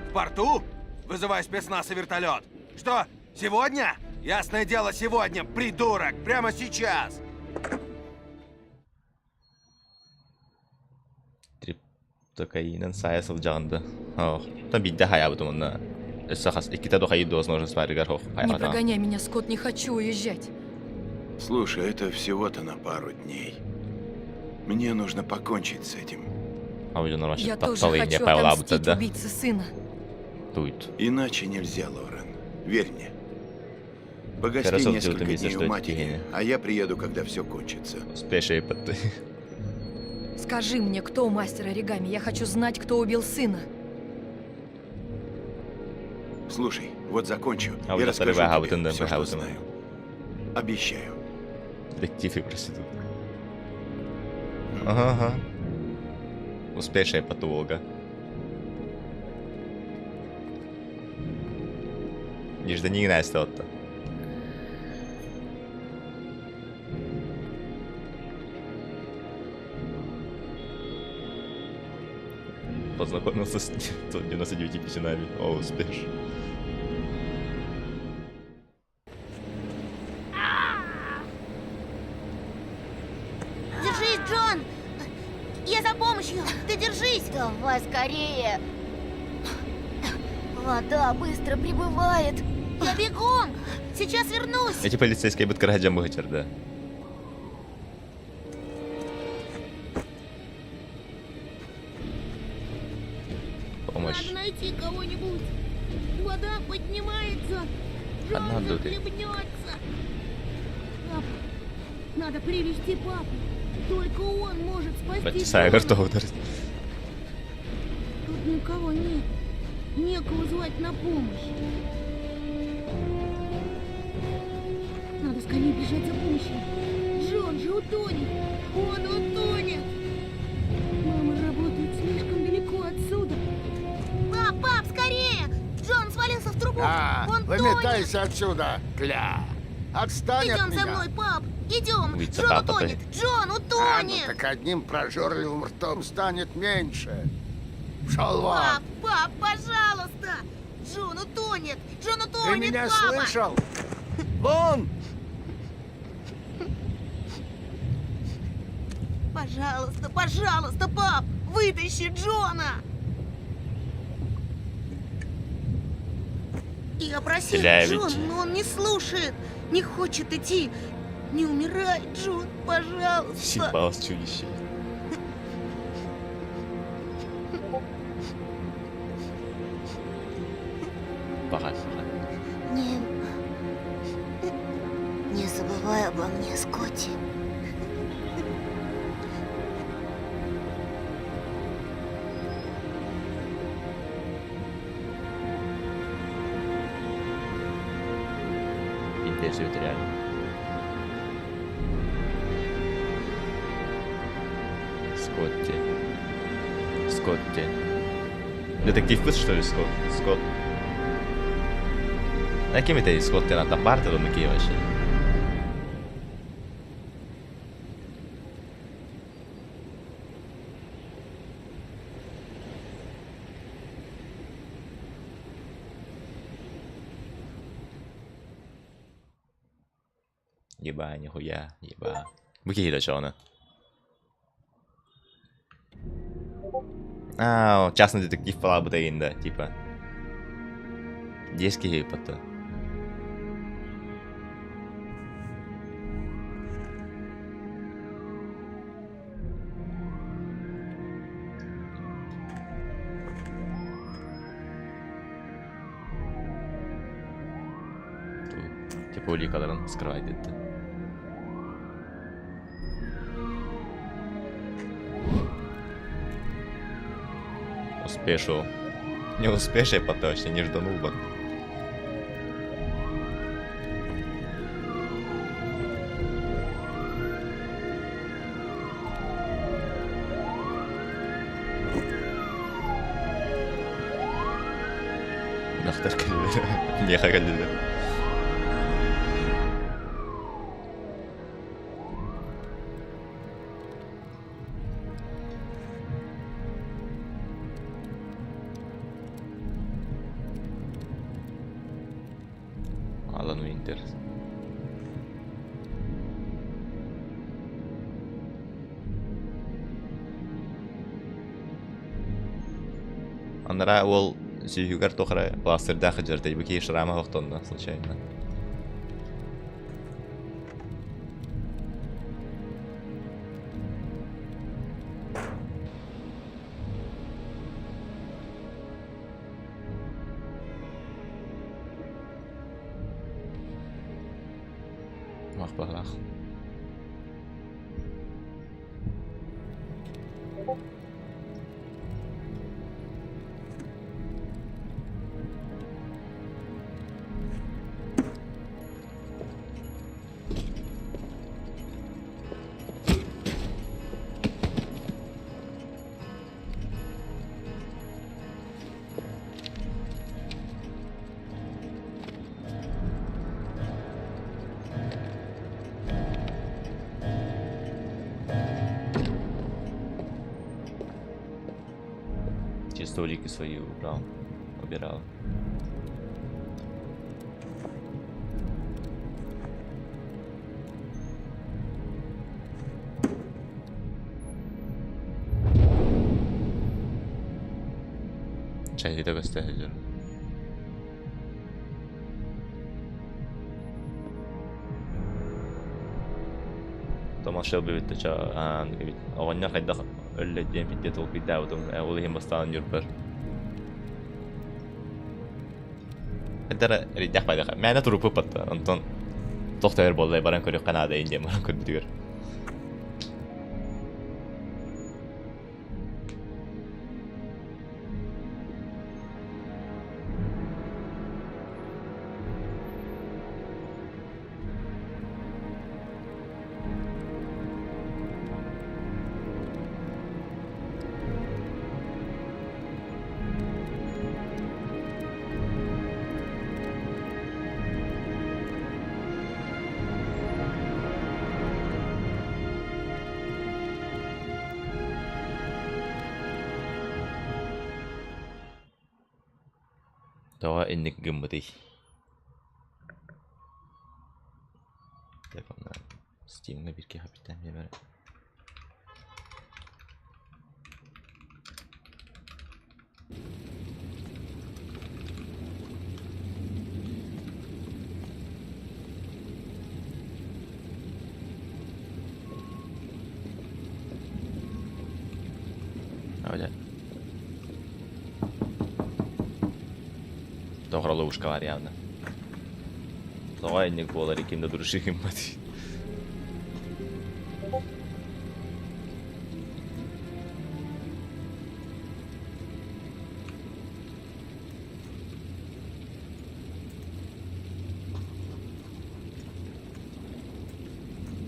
Speaker 15: В порту? Вызывай спецназ и вертолет. Что, сегодня? Ясное дело, сегодня, придурок! Прямо сейчас!
Speaker 10: Триптокаинен саясыл жағында. О, там бидде хая бұды мұнда. Сахас, и кита дохаид возможность пари горхов.
Speaker 8: Не прогоняй меня, Скотт, не хочу уезжать.
Speaker 9: Слушай, это всего-то на пару дней. Мне нужно покончить с этим.
Speaker 8: Я тоже хочу отомстить убийце сына.
Speaker 9: Иначе нельзя, Лорен. Верь мне. Погости несколько дней у матери, а я приеду, когда все кончится.
Speaker 8: Скажи мне, кто мастер оригами? Я хочу знать, кто убил сына.
Speaker 9: Слушай, вот закончу и расскажу тебе все, что знаю. Обещаю.
Speaker 10: Детектив и проститутка. Ага. Успешная патолога. Гражданин Эстотта. Познакомился с 99 писинами. О, успеш.
Speaker 16: Держись, Джон! Я за помощью! Ты держись! Давай скорее! Вода быстро прибывает! Я бегом! Сейчас вернусь!
Speaker 10: Эти полицейские будут караджам бухгалтер, да. Помощь.
Speaker 16: Надо найти кого-нибудь! Вода поднимается! Джон захлебнется! Надо привести папу! Только он может спасти Джона! Тут никого нет! Некого звать на помощь! Надо скорее бежать за помощью! Джон же утонет! Он утонет! Мама работает слишком далеко отсюда! Пап, скорее! Джон свалился в трубу! Он
Speaker 17: выметайся
Speaker 16: тонет!
Speaker 17: отсюда, кля! Отстань от
Speaker 16: Идем
Speaker 17: меня!
Speaker 16: за мной, пап! Идем! Джон утонет! Джон утонет!
Speaker 17: Так одним прожорливым ртом станет меньше. Пшел вон!
Speaker 16: Пап, пожалуйста! Джон утонет! Джон утонет,
Speaker 17: Ты меня
Speaker 16: папа!
Speaker 17: слышал? Вон!
Speaker 16: Пожалуйста, пожалуйста, пап! Вытащи Джона! Я просил Джон, но он не слушает, не хочет идти. Не умирай, Джон, пожалуйста.
Speaker 10: Съебалось чудище. Пока.
Speaker 16: Не забывай обо мне, Скотти.
Speaker 10: Интересует реально. Скотти. Детектив Пыс, что ли, Скотт? А кем это Скотти на Тапарте, но какие вообще? Еба, нихуя, еба. Какие лечоны? Частный детектив Палабутаин, да, типа. Детский потом. Типа уликаларын скрывать это. Успешу. Не успеешь, я поточно не жданул бы. Нахтар калилер. Меха калилер. Алан Уинтерс. Андара ол сүйгер тохра пластырда хажыртай бики шрама вахтонна случайно. Махбалах. Столики свои убирал. Чай это гостя. Thomas Shelby vittu on ja kadda öllediğim fiddet ol bir davudum olayım bastan yurper. Kadar ridak bayda. Mena turupu patta. Anton tohtaver bollay baran körü Kanada ince baran körü diyor. Doa innik gemmati. Telefonla Steam'le bir iki hafiften bir böyle. Öyle. Tohra luvska var явно. Toinnik puolella kimde duruşu himmati.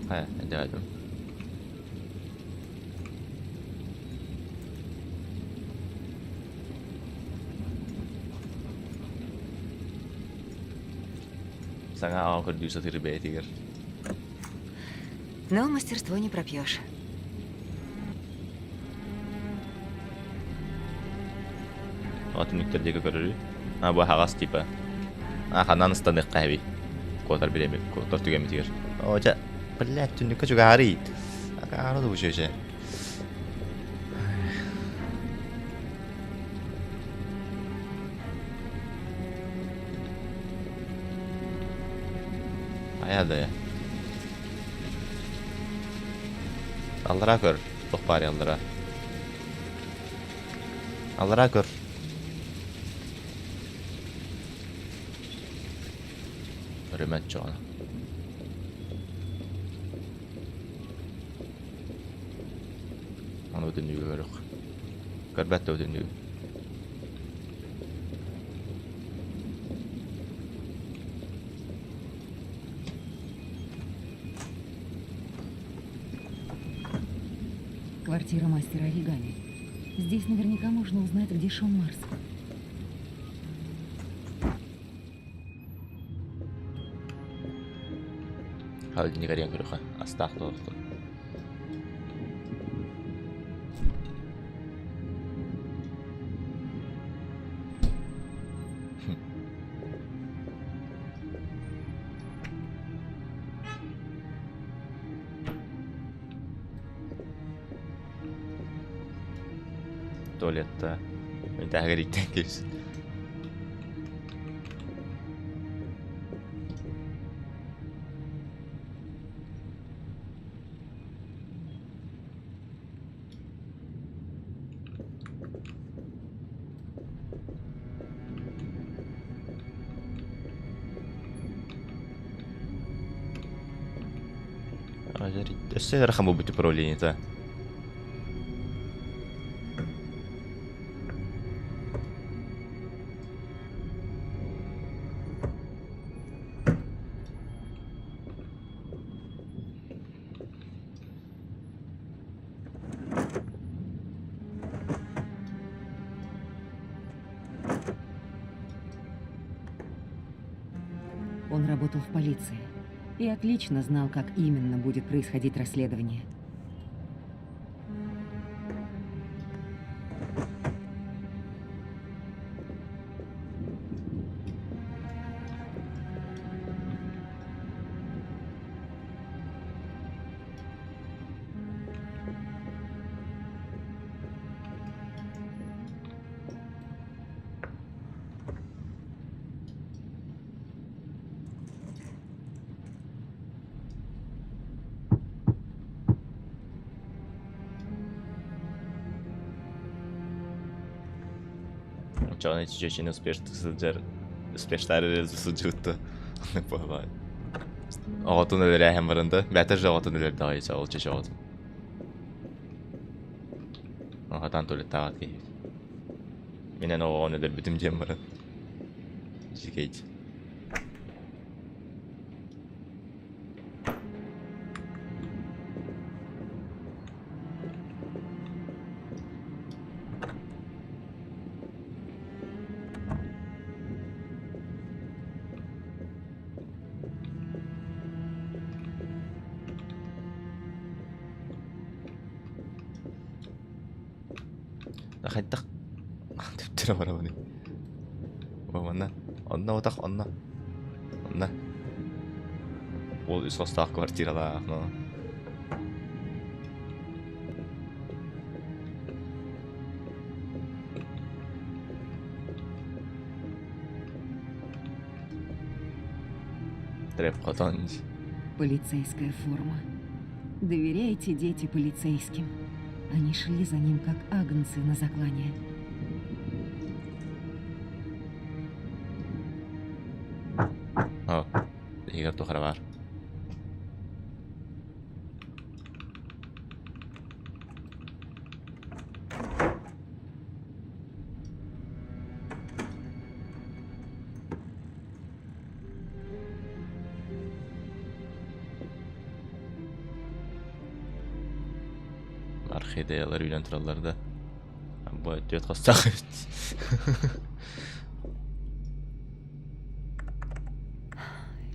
Speaker 10: Ha, geldim. Sangat awkward bisa terbetir.
Speaker 8: Но мастерство не пропьешь.
Speaker 10: Вот никтердегі көрірі. Bu хағас типа. Ханан станық қәби. Котар білемек, котар түгеметігер. Оcha, блядь, түннікке жүгі арид. Ағарады бұл шөше. Ayada ya. Allara kör. Çok bari allara. Allara kör. Hürmet çoğuna. Onu ödünlüğü görük. Körbette ödünlüğü.
Speaker 11: Квартира мастера оригами. Здесь наверняка можно узнать, где Шон Марс.
Speaker 10: Hadi ne kadar görük ha. Astagfirullah. Tuvalette. Mitä häirittää kyllä. Все рахаму быть управление-то.
Speaker 11: Он работал в полиции и отлично знал, как именно будет происходить расследование.
Speaker 10: John hiç için спештар сужутта не бабай. Атын өлөр hem барында. Бәтер жагатын өлөр дагы чагыл чагыл. Ахатан төлөт тагат ки. Менен оны өлөр бүтүм жем бар. Жигейт. Хайдах. Тэвтэр баравны. Бавана. Онна утах онна. Онна. Ол из остах квартирада, но. Треп катанж.
Speaker 11: Полицейская форма. Доверяйте, дети, полицейским. Они шли за ним, как агнцы на заклание.
Speaker 10: О, Игорь Тухаровар. Orxideyalar uylantirarlar-da. Bu ötüyot qastaq.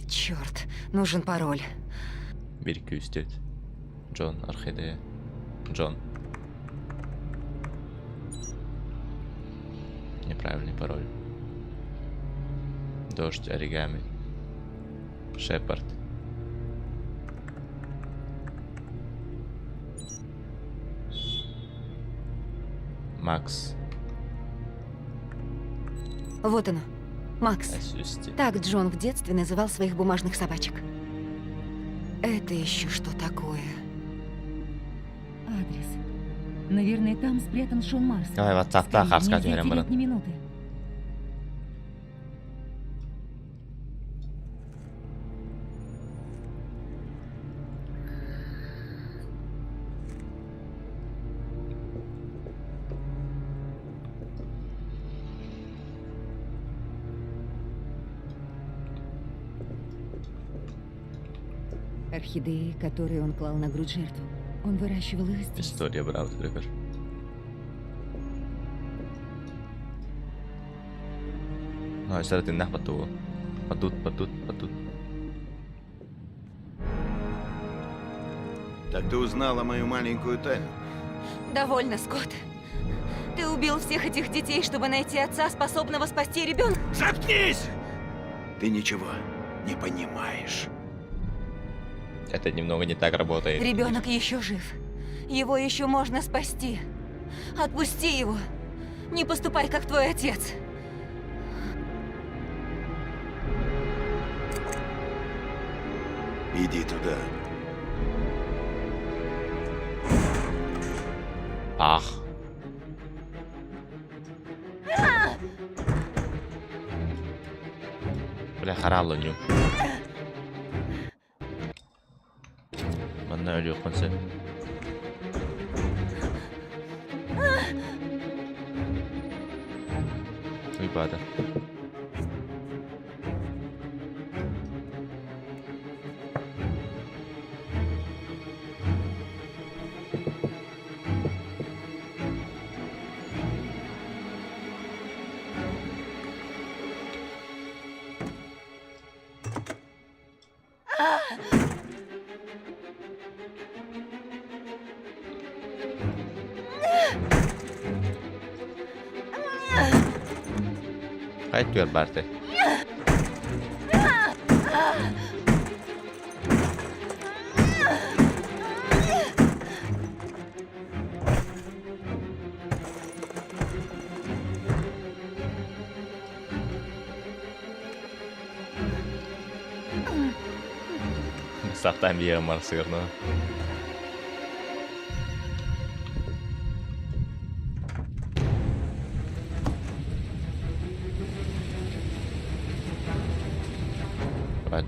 Speaker 8: Черт, нужен пароль.
Speaker 10: 1-2-4. Джон, орхидея. Джон. Неправильный пароль. Дождь, оригами. Шепард. Макс.
Speaker 8: Вот оно. Макс. Так Джон в детстве называл своих бумажных собачек. Это еще что такое?
Speaker 11: Адрес. Наверное, там спрятан Шон Марс.
Speaker 10: Давай WhatsApp-та харскать верим
Speaker 11: бара. Ни минуты. Орхидеи, которые он клал на грудь жертв. Он выращивал их здесь.
Speaker 10: История, правда, прикаж. Ну, если ты нах поту. Падут.
Speaker 9: Так ты узнала мою маленькую тайну?
Speaker 8: Довольно, Скотт. Ты убил всех этих детей, чтобы найти отца, способного спасти ребенка.
Speaker 9: Заткнись! Ты ничего не понимаешь.
Speaker 10: Это немного не так работает.
Speaker 8: Ребенок еще жив. Его еще можно спасти. Отпусти его. Не поступай, как твой отец.
Speaker 9: Иди туда.
Speaker 10: Ах. Бля, харалло ню. Манна ölüyor konsept. İbadet. Kayıt diyor Bartek. Saktan bir yerim var sığırına.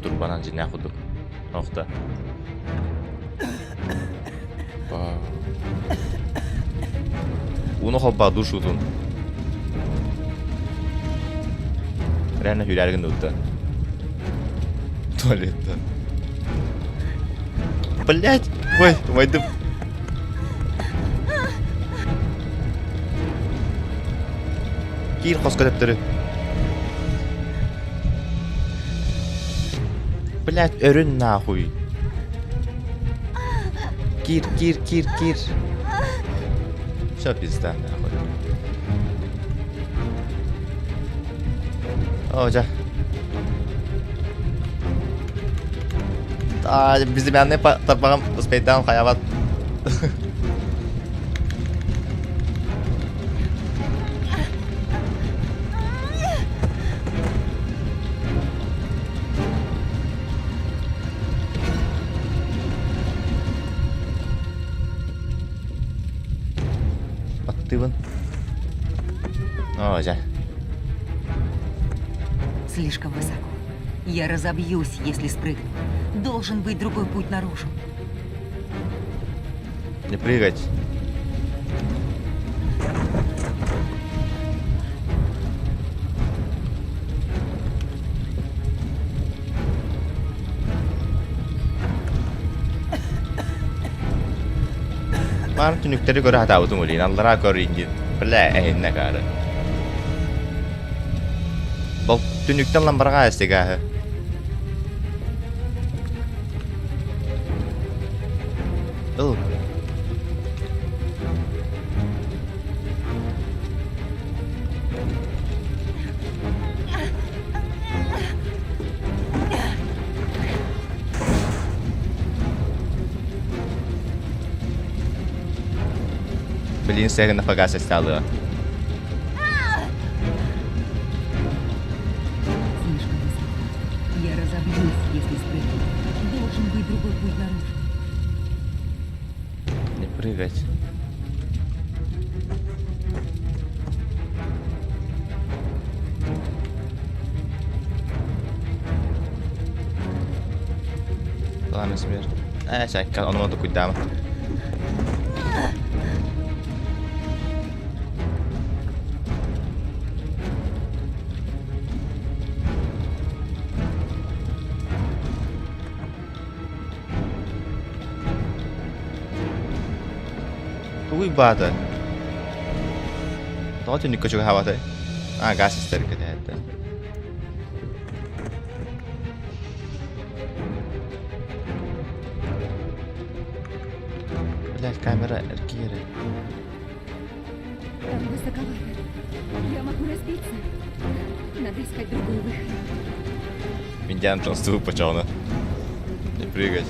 Speaker 10: Турбан анжи нахуду. Нокта. Уну хобба душудун. Реально хюляргин дутта. Туалетта. Блять! Ой, войду. Кир хоскадептери. Блять, өрün нахуй. Кир. Всё пизда нахуй. О'ja. Bizim yanına tapağım uspeydan hayavat. Активен. О'ja.
Speaker 11: Слишком высоко. Я разобьюсь, если спрыгну. Должен быть другой путь наружу.
Speaker 10: Не прыгать. Var tünükleri göre hata uzun oluyor. Allah'a göreyim ki. Bile ne kadar. Bu tünükten lan bırak istigahı. Oh. Блин, saya kena pakai sestala.
Speaker 11: Слишком высоко. Я разобьюсь, если спрыгну. Должен быть другой путь наружу.
Speaker 10: Не прыгать. Ладно, смерть. Чекай, он вот такой дам. Ui bata. Đó thì có chỗ hava thế. Gas sister cái đấy. Блядь, камера эркири.
Speaker 11: Там высоковато. Я могу разбиться. Надо искать другой выход.
Speaker 10: Миньян просто почему-то. Не прыгать.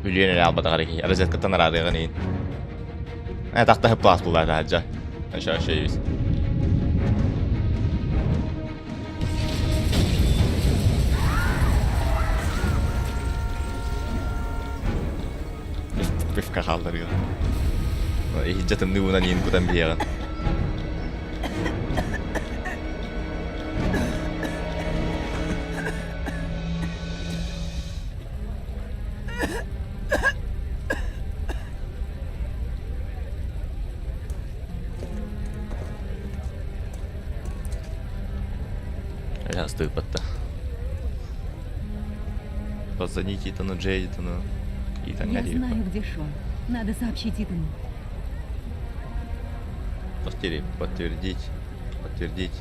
Speaker 10: Biliyor ne alba da ki aracet katan aradı ganin. Tahta hep bastılar hacca. Aşağı şeyiz. Pifka kallar jo. No ihjätön nuuna niin kuten vielä. Я ступата. Позвоните Итану Джейдену. Итан
Speaker 11: Я
Speaker 10: Гарри.
Speaker 11: знаю, где Шон. Надо сообщить Итану.
Speaker 10: Подтвердить. Подтвердить.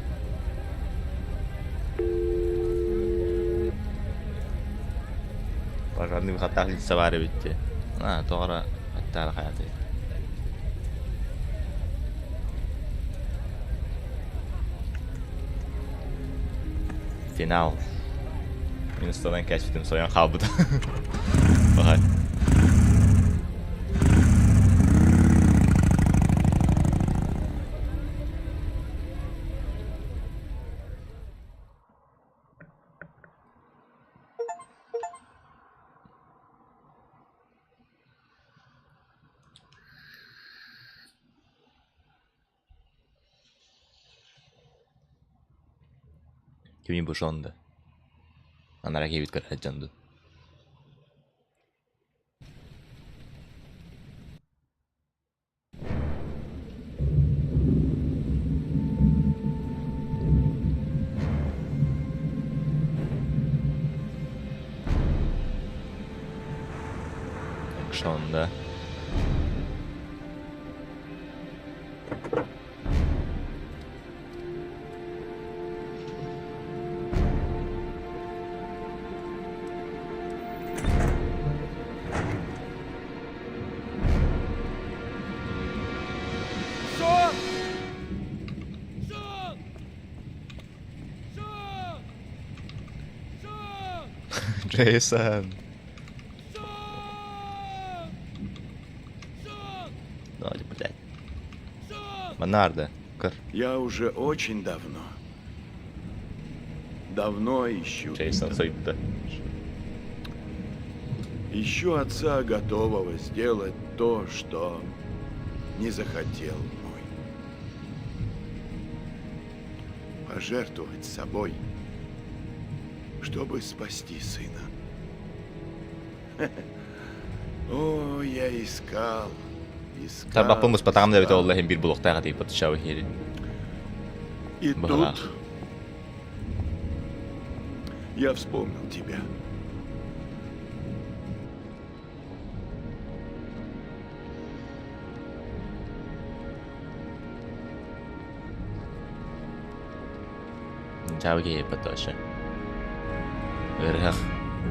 Speaker 10: Пожарный выход лист заваривайте. Тора. Оттал хаяты. Final. Minusta olen käsittänyt, se on ihan haubuta. Pahay. Kimin bu sonda? Anara kivit karajandu. Sonda. Джейсон. Давайте, блядь. Монарда.
Speaker 9: Я уже очень давно ищу.
Speaker 10: Джейсон, сойда.
Speaker 9: Ищу отца, готового сделать то, что не захотел мой. Пожертвовать собой, чтобы спасти сына. О, я искал.
Speaker 10: Täällä pommuspa taamne pitää olla lehen bilbulok täällä tiipot show here.
Speaker 9: И тут я вспомнил тебя.
Speaker 10: Чао гейпа тоже. Эрх.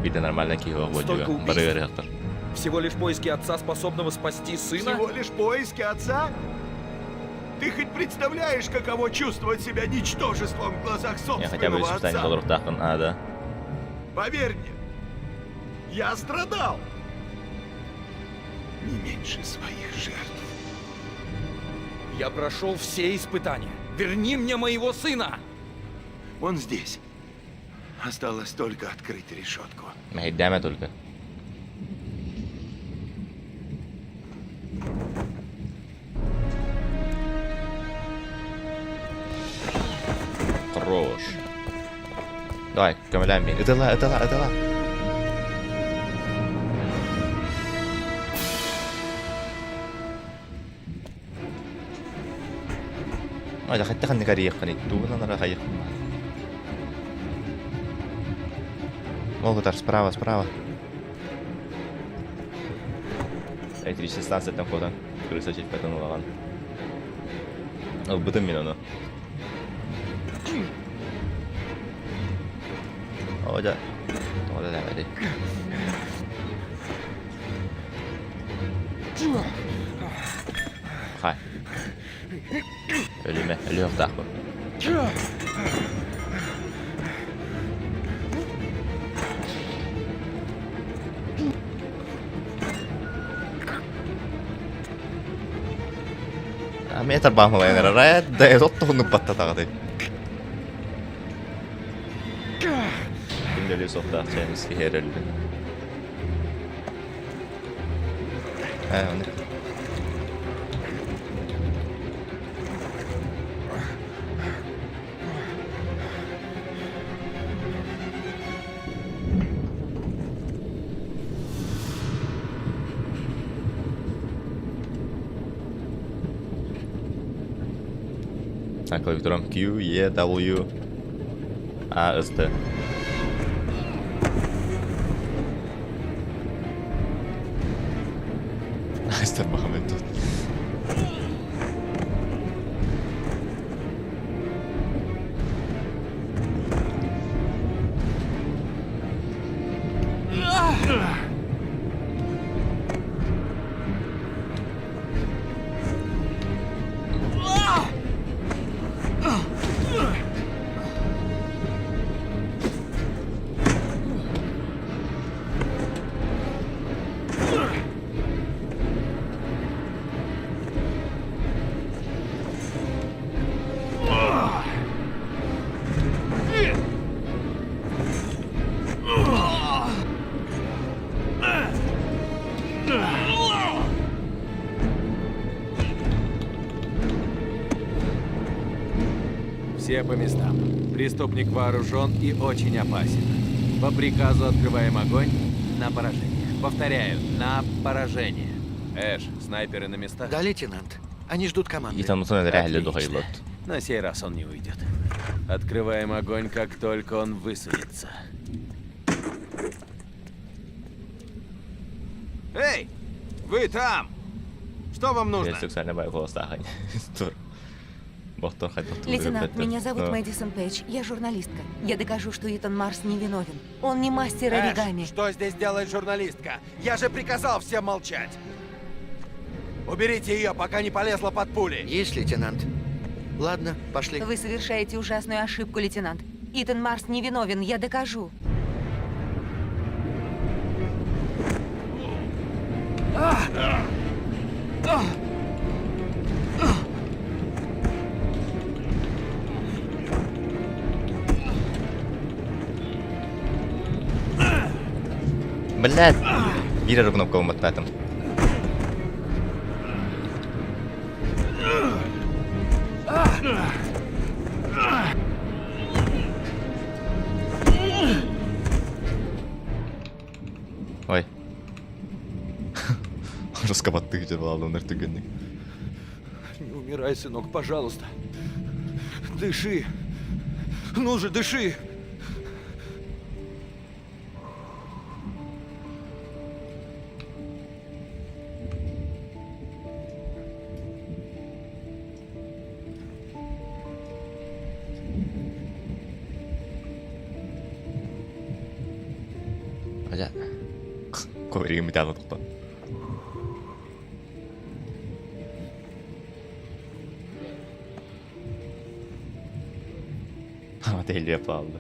Speaker 10: Видно нормально киво водюга. Барырыхтар.
Speaker 4: Всего лишь поиски отца, способного спасти сына?
Speaker 9: Всего лишь поиски отца? Ты хоть представляешь, каково чувствовать себя ничтожеством в глазах
Speaker 10: Я хотя бы
Speaker 9: собственного
Speaker 10: испытание
Speaker 9: отца?
Speaker 10: долларов дахан, да?
Speaker 9: Поверь мне, я страдал. Не меньше своих жертв.
Speaker 4: Я прошел все испытания. Верни мне моего сына!
Speaker 9: Он здесь. Осталось только открыть решетку.
Speaker 10: Mehiddäämme только. Хорош. Давай, камелями. Это. Ой, да хотя не карьехали. Туда надо ехать. Могут аж справа. Эй, 316 там хода. Крыса чуть потянула, ладно. Ну, в бытом минуну. О, да. Давай. Хай. Ölüme, ölüyor tahko. Meitä pahmoja enää räddä ja totta kun nuppatta takati. Kyllä oli sottaa sen ski herrelle. он... Так, клавиатуром Q, E, W, A, S, T. Esta bakalım tut.
Speaker 3: Все по местам. Преступник вооружен и очень опасен. По приказу открываем огонь на поражение. Повторяю, на поражение. Эш, снайперы на местах?
Speaker 18: Да, лейтенант. Они ждут команды.
Speaker 3: Отлично. На сей раз он не уйдет. Открываем огонь, как только он высунется.
Speaker 15: Эй! Вы там! Что вам нужно?
Speaker 8: Лейтенант, меня зовут Мэдисон Пейдж. Я журналистка. Я докажу, что Итан Марс невиновен. Он не мастер оригами.
Speaker 15: Что здесь делает журналистка? Я же приказал всем молчать. Уберите ее, пока не полезла под пули.
Speaker 18: Есть, лейтенант. Ладно, пошли.
Speaker 8: Вы совершаете ужасную ошибку, лейтенант. Итан Марс невиновен, я докажу.
Speaker 10: Блядь! Бери кнопку мотатом. Ой. Раскопатых держал, он артыгенный.
Speaker 15: Не умирай, сынок, пожалуйста. Дыши. Ну же, дыши.
Speaker 10: Aja. Коврик mitä totta. Ama deli yapaldı.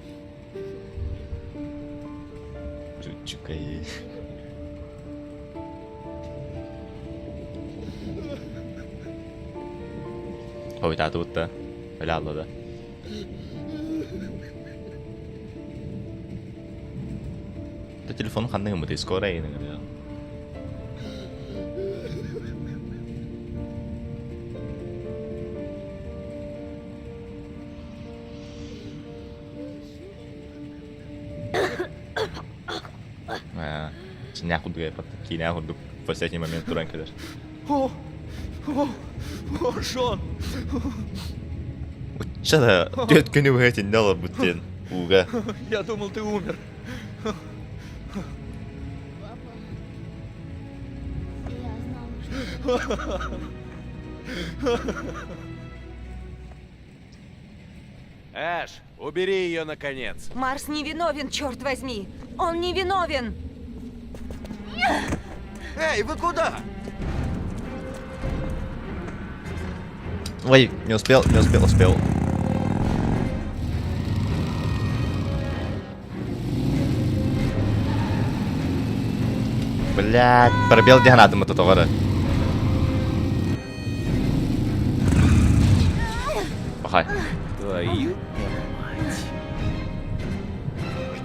Speaker 10: Çuçukayı. Ой, да, тут-то. Лядло, да. Телефон ханның мыты скоро иның ya. Şimdi aku juga dapat kini aku untuk последний момент туран kadar.
Speaker 15: О, Шон.
Speaker 10: Учада, дед күні өтін дала бүттен. Уга.
Speaker 15: Я думал, ты умер.
Speaker 3: Эш, убери ее наконец.
Speaker 8: Марс невиновен, черт возьми! Он невиновен!
Speaker 15: Эй, вы куда?
Speaker 10: Ой, не успел. Блядь, пробел гранатом это товара. Пахай.
Speaker 3: Твою мать.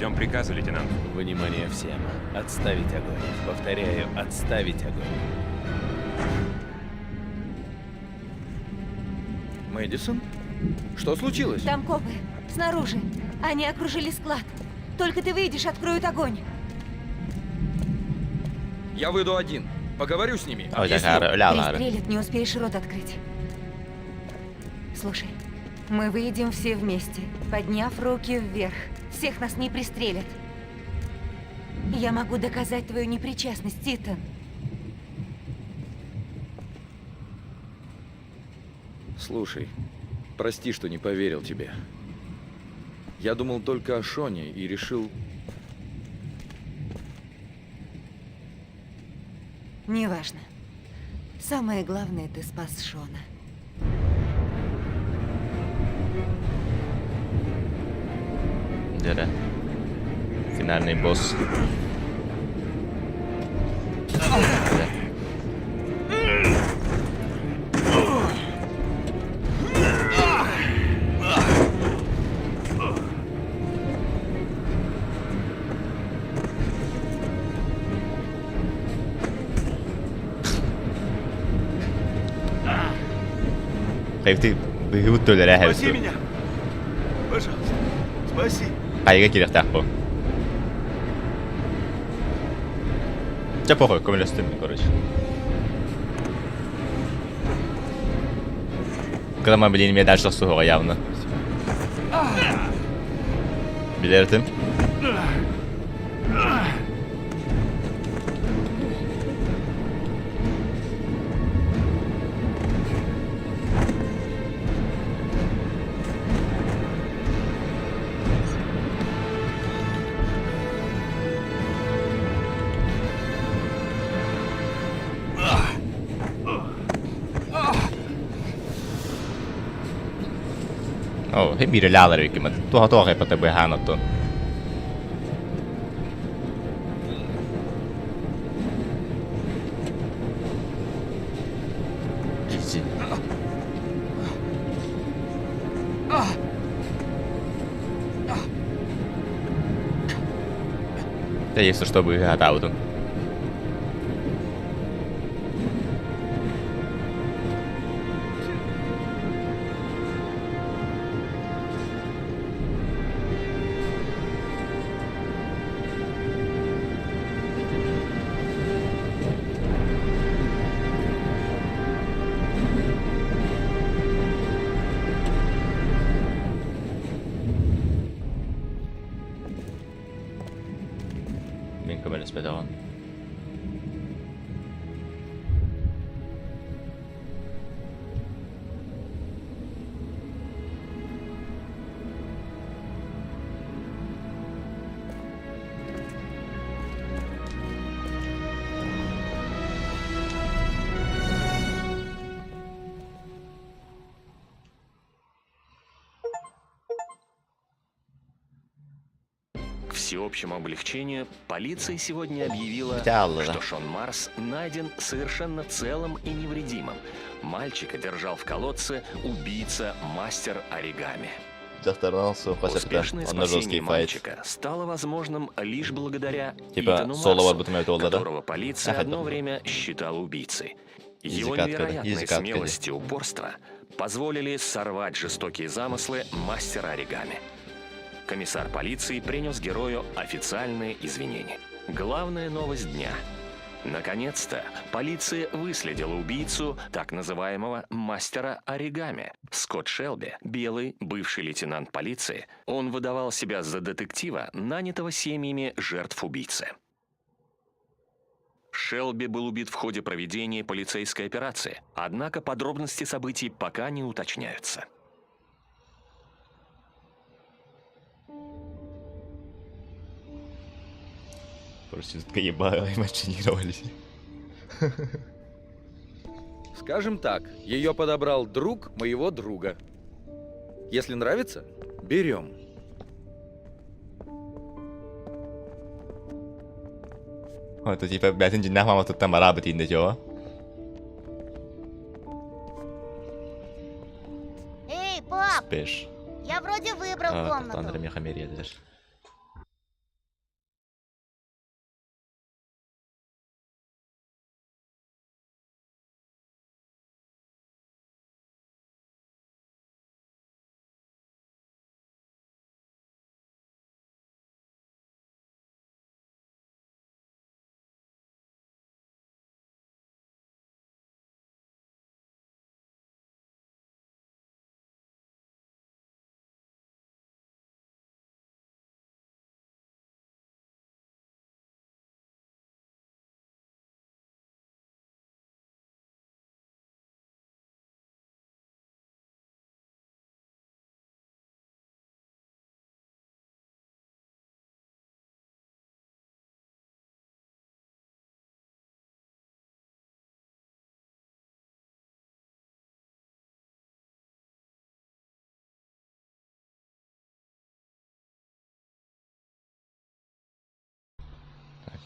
Speaker 19: Ждем приказа, лейтенант.
Speaker 3: Внимание всем. Отставить огонь. Повторяю, отставить огонь.
Speaker 6: Мэдисон? Что случилось?
Speaker 8: Там копы. Снаружи. Они окружили склад. Только ты выйдешь, откроют огонь.
Speaker 6: Я выйду один. Поговорю с ними.
Speaker 8: Пристрелят, не успеешь рот открыть. Слушай, мы выйдем все вместе, подняв руки вверх. Всех нас не пристрелят. Я могу доказать твою непричастность, Итан.
Speaker 6: Слушай, прости, что не поверил тебе. Я думал только о Шоне и решил...
Speaker 8: Неважно. Самое главное, ты спас Шона.
Speaker 10: Gyere. Finálni boss. Ты бегут тőle rehelyeztő.
Speaker 15: Спаси меня! Пожалуйста, спаси!
Speaker 10: Päikä kirjahtaa. Čia pохуй, ко мне стыдно, короче. Когда мы были не имея дальше сухого явно. Билеты. Hei, mire lääläryykimät. Tuohon heippa voi häänottua. Easy. Ja если что, бы атауту. Minkä mielestä on?
Speaker 14: К всеобщему облегчению полиция сегодня объявила, что Шон Марс найден совершенно целым и невредимым. Мальчика держал в колодце убийца мастер оригами. Успешное спасение мальчика стало возможным лишь благодаря Итану Марсу, которого полиция одно время считала убийцей. Его невероятной смелость и упорство позволили сорвать жестокие замыслы мастера оригами. Комиссар полиции принес герою официальные извинения. Главная новость дня. Наконец-то полиция выследила убийцу так называемого мастера оригами. Скотт Шелби, белый, бывший лейтенант полиции, он выдавал себя за детектива, нанятого семьями жертв убийцы. Шелби был убит в ходе проведения полицейской операции, однако подробности событий пока не уточняются.
Speaker 10: Проститутка ебала и мачинировались.
Speaker 6: Скажем так, ее подобрал друг моего друга. Если нравится, берем.
Speaker 10: Это типа, блядь, инженер мама тут там работает, да чего?
Speaker 16: Эй, пап!
Speaker 10: Спишь.
Speaker 16: Я вроде выбрал комнату.
Speaker 10: Андре Мехамерия, даже.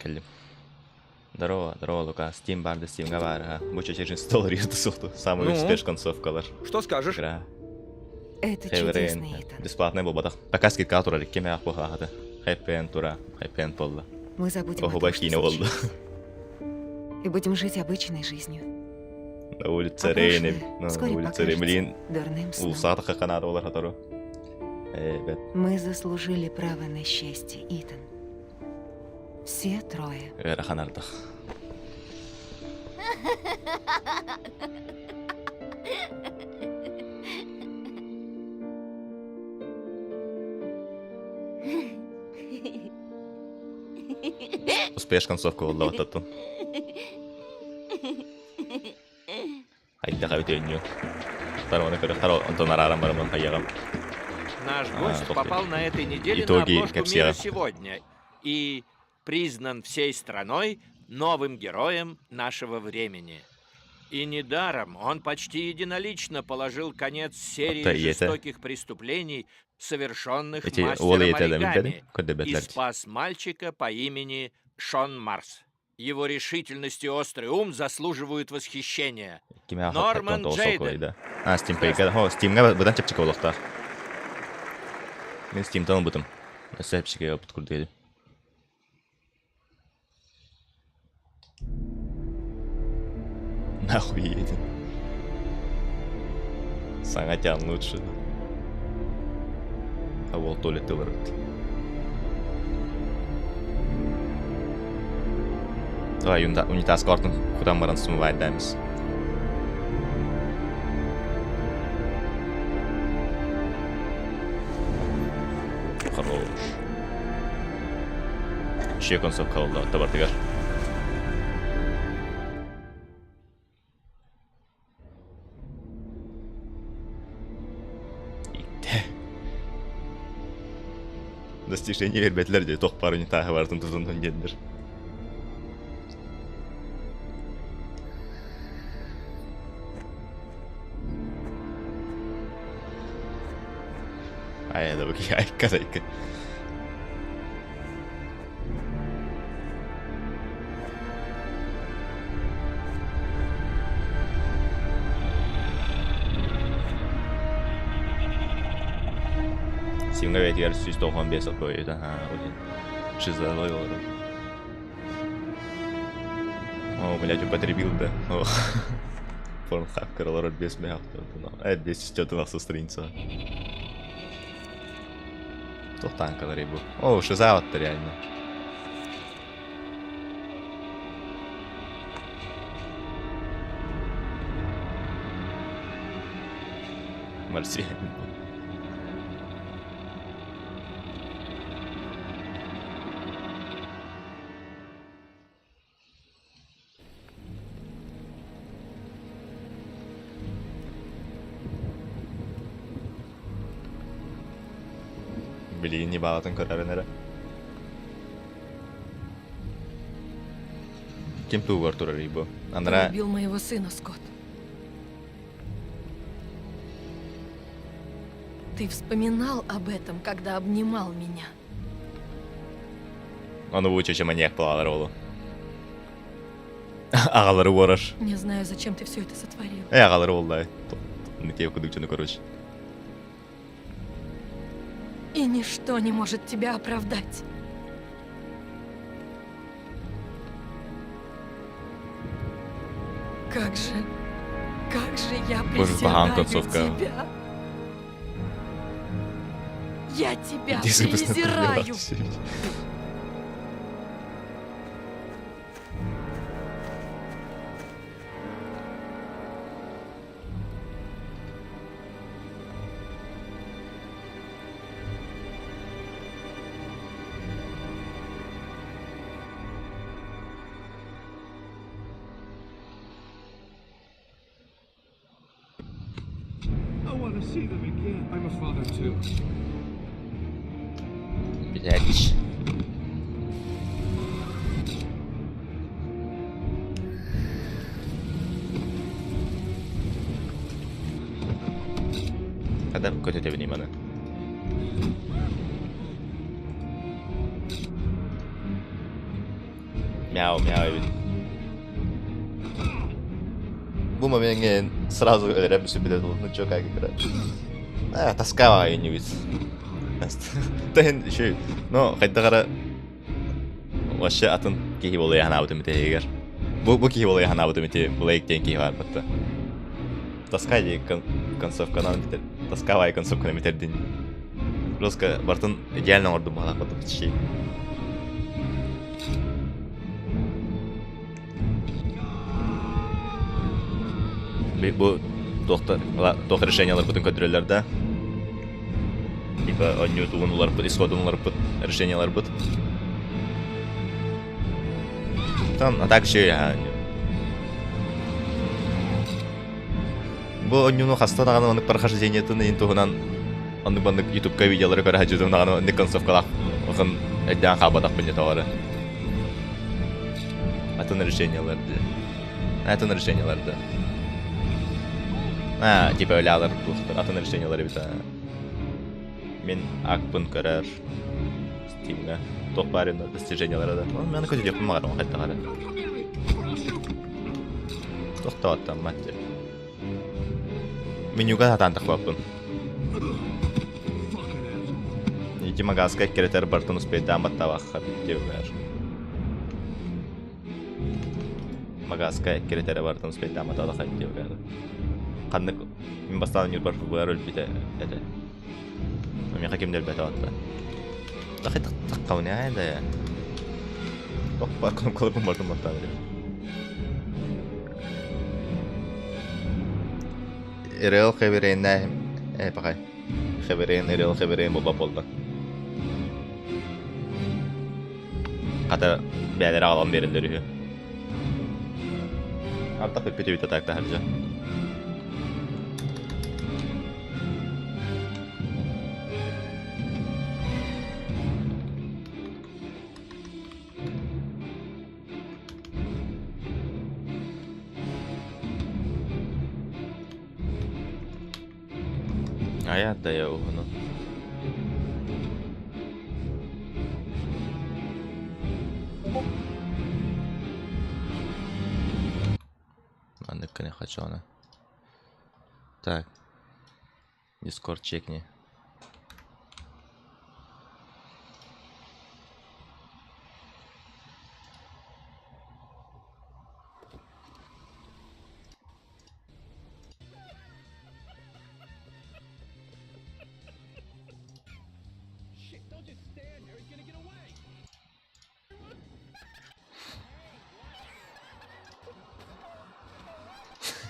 Speaker 10: несколько. Здорово, Лука. Steam барды, Steam говоря. Больше $14 езды сухту. Самый успешный концовкалар.
Speaker 6: Что скажешь?
Speaker 10: Игра.
Speaker 8: Это чудесный, Итан.
Speaker 10: Бесплатный был батах. Пока скидка турали, кем я похахата. Хэппи-энд тура, хэппи-энд полла.
Speaker 8: Мы забудем о том, что случилось. И будем жить обычной жизнью.
Speaker 10: На улице Рейни, на улице Ремлин. Улсатаха канада олар хатару.
Speaker 8: Мы заслужили право на счастье, Итан. Все трое.
Speaker 10: Раханардах. Успеешь концовку вот эту. Хайда хавитенью. Второй, Антон Арарам барамон хаягам.
Speaker 19: Наш гость попал на этой неделе
Speaker 10: Итоги
Speaker 19: на обложку
Speaker 10: Капсера.
Speaker 19: «Мира сегодня» и признан всей страной новым героем нашего времени. И недаром он почти единолично положил конец серии жестоких преступлений, совершенных мастером оригами, и спас мальчика по имени Шон Марс. Его решительность и острый ум заслуживают восхищения. Норман Джейден.
Speaker 10: Steam пейка. Steam'ga budan chapchik bo'lmoqda. Men Steam'dan o'tdim. Chapchikga yopib qurdim. Нахуй едет. Сангатян лучше. А вот то ли ты ворот. Давай унитаз картом, куда мы смывать дамись. Хорош. Еще концовка oldu. Табартыгар. Достижение вербетлер де тоқ пару унитазы бардым тузундан деддер. Ай, да выки, ай, казайка. Steam'ga vertigar 195 qo'ydi. Ha, o'zi. Chizaloy olur. О, блядь, употребил, да. Порнхаб, королор без мяхта. Без что-то нас устранится. To'xtan qilib bu. O, shizayapti реально. Марсианин. Блин, не балатан көрәренері. Кем туғар тұрар ибо?
Speaker 20: Ты убил моего сына, Скотт. Ты вспоминал об этом, когда обнимал меня.
Speaker 10: Он лучше, чем маньяк по ролу. Ағалары ораш.
Speaker 20: Не знаю, зачем ты все это сотворил.
Speaker 10: Ағалары ол, да. Накеев кудыкчаны, короче.
Speaker 20: И ничто не может тебя оправдать. Как же я презираю тебя. Я тебя презираю.
Speaker 10: Блядь. Когда какое-то внимание. Мяу, мяу. Bu momentin сразу рядом все бедет, ну чё, как игра. Тоскава я не вид. Тен еще, но хоть дагара вообще атын кихи болы яхана бутым тегер. Бу кихи болы яхана бутым те блейк тенки бар бутта. Тоска ди концовка нам битер. Тоскава и концовка нам битер дин. Просто бартын идеально орду бала потом чей. Bu doktor решениялар бүтүн көтүрөлөрдө. Типа онню тугунулар бут, исходунулар бут, решениялар бут. Там а так же я. Бу оннюну хастаганы аны прохождениятын интугунан аны бандык YouTube-ка видеолары көрө хажыдым аны не концовкалак. Охын эдден хабадак бинде товары. Атын решенияларды. Атын решенияларды. Типа öyle alır dostlar. Atın решениялары бит. Мен акпын көрөр. Стимга. Топарында достижениялары да. Мен көзү жеп магар кайта кара. Токтоттам матчы. Менюга татандык баппын. Ики магаска керетер бартын успейт аматта вахха деп. Магаска керетер бартын успейт аматта вахха деп. Kandık min bastan yurbar bu rol bite ede. Mami hakim del beta atta. Dakhi taqqawni hada ya. Toppa kolum bardım atta. Real xeberin bakay. Real xeberin bu boldu. Qata bəyləri alan verildi. Artıq bir bite takda harca. Hayat da ya onu. Аннык не хочу она. Так. Дискорд чекни.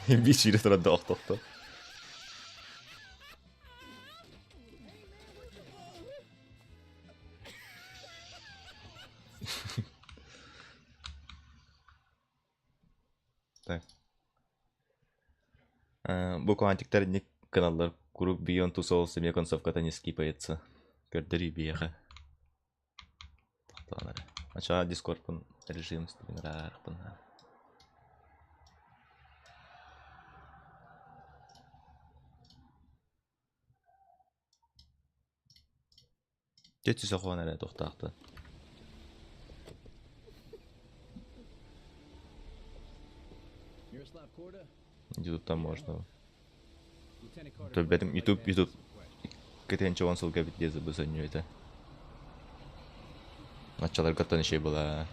Speaker 10: Bir sürü sıra doktor. Так. Bu квантиктер не каналдар куруп Beyond Two Souls мне концовка-то не скипается. Көрдөрү бияга. Такталары. Ача Discord-пун режим стримерарпын. Geçti soğan hele toxtaqdı. YouTube'dan можно. То benim YouTube кетенче онсылга видео бузанıyor это. Началар каттан şey была.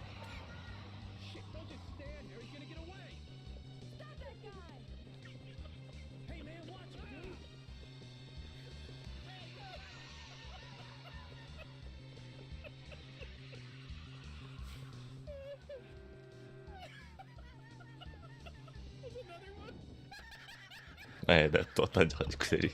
Speaker 10: Да, тот один кстати.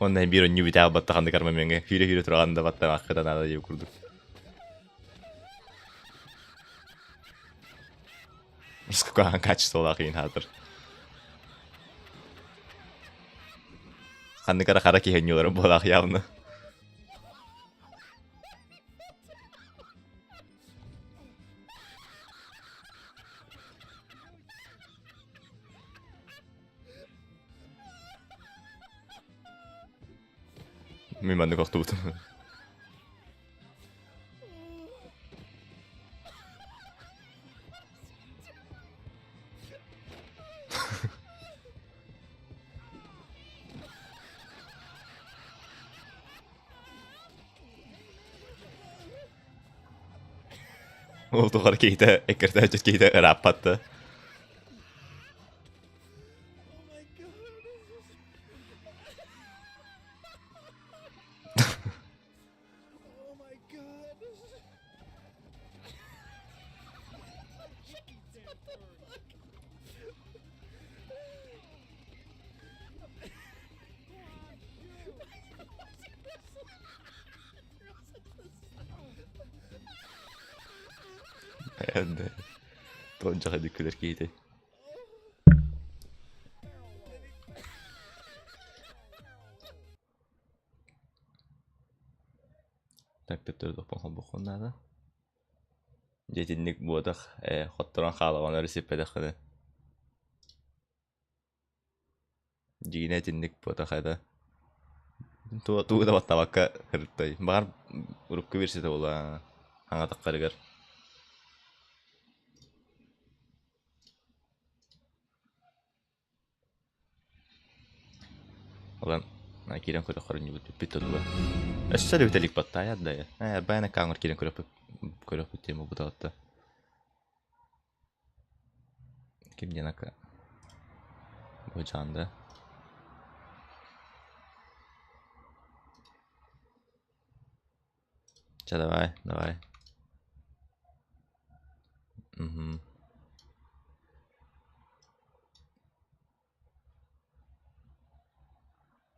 Speaker 10: Ondan bir önü biter battağında karmamenge. Hüre turağında battağın hakkıdan ağda diye kurduk. Сколько качество лахин хатыр. Ханны кара хара киһен юлары болах явны. Мен маны коқты бұтым. Ол тұғар кейті, әкірті әчет кейті раппатты. Әнді. Тоғын жақа дүкілер кейті. Так, төптер доқпан қол бұққындады. Жетінлік бұдық, қоттыран қалығаны ресеппеді қыды. Жегіне тінлік бұдық қайды. Туғыда баттабаққа кіріпті. Бағар ұрыққы берсеті ола аңатық қарығар. Олан кирен көрі қорын ебіт бітті тұлы. Өссәлі бітелік батта аяды да. Баяна қаңыр кирен көрі бүттемі бұта атты. Кемден ақа бұл жанды. Ча, давай, давай.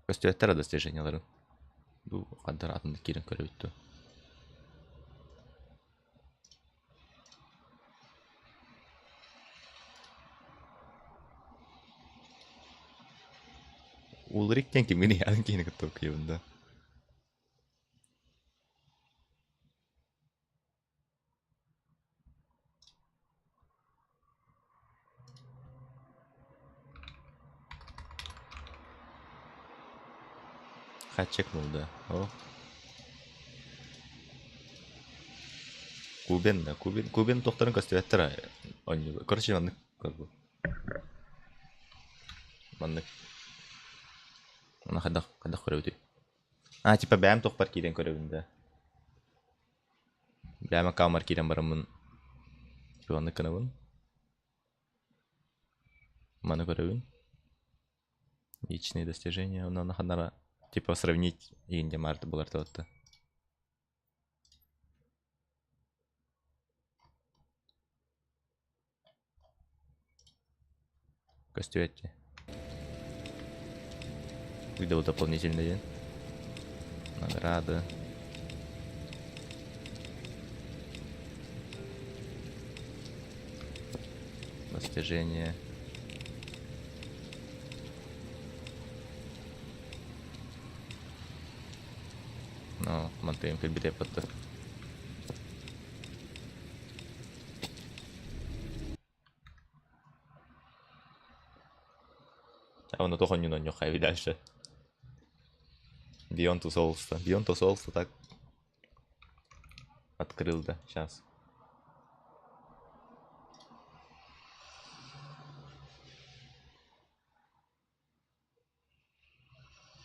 Speaker 10: Көстөттер достиженияларын. Бұл қаддар атында керін көрі өтті. Улриктен кемгені ядын кейіні күтті өкейбінде. Хатчек болды. Кубен да, Кубен тоқтарын көстөттер ойнығы. Короче, маннык көрді. Маннык. Оны қадақ көрі өте. Типа бәйім тоқпар кейден көрі өтінде. Бәйімі қамар кейден барымын. Жуанны кынығын. Маны көрі өтін. Личные достижения. Оны қаднара типа сравнить егенде марты бұларды отты. Костюетте. Видел дополнительные награды. Достижения. No, mantengo il video per te. Он то не на нюхай дальше. Beyond Two Souls так открыл, да, сейчас.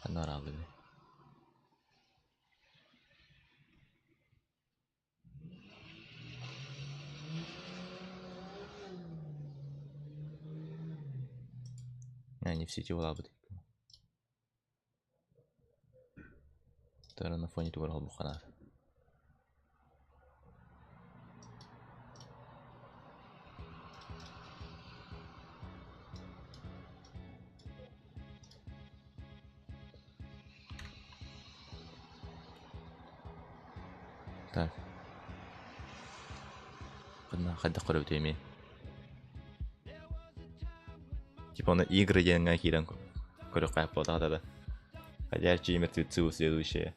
Speaker 10: Honorable. Не все эти лабы. Тара на фоне твоего бухана. Так. Хадда қырып өтеме. Типа оны игры денген кейден көріп қайып болды ағада. Ходячие мертвецы следующие.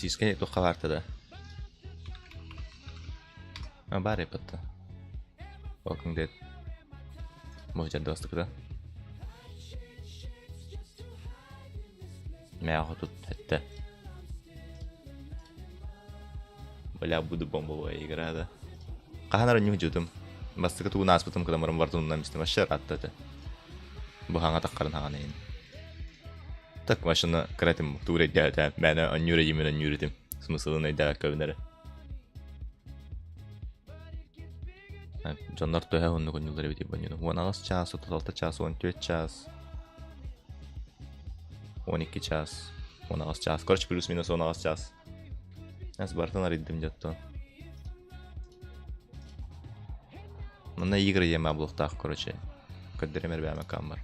Speaker 10: Сискай тухка варта да. Баре патта. Welcome dead. Может доступ да. Мяхо тут это. Бля, буду бомбовая игра, да. Каханара не вжутым. Бастыка тугу нас потом, когда мы рамбартун на месте машина аттаты. Буханга таккарын хаганейн. Так машина кратим тугу дядя, мәні анюре емен анюретим. Смыслын айдага көвінері. Жандар төһә онны конюлары бити банюну. 16 час, 36 час, 14 час. 12 час, 16 час. Короче, плюс-минус 16 час. Аз бартан ариддим жаттон. Мына игры ема блоктах, короче. Көддеремер бәме камбар.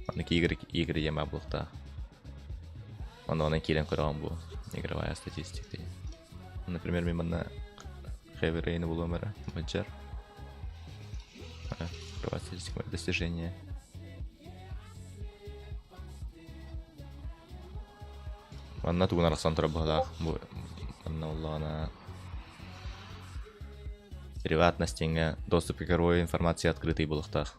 Speaker 10: Аныки игры ема блоктах. Онан келен көргөн бу. Игровая статистика. Например, мен мына Хэви-Рейн буломера, Маджар. Игровая статистика достижения. Анна тугунар сантра бадах. Анна приватностиңе доступ к игровой информации открытый булыктах.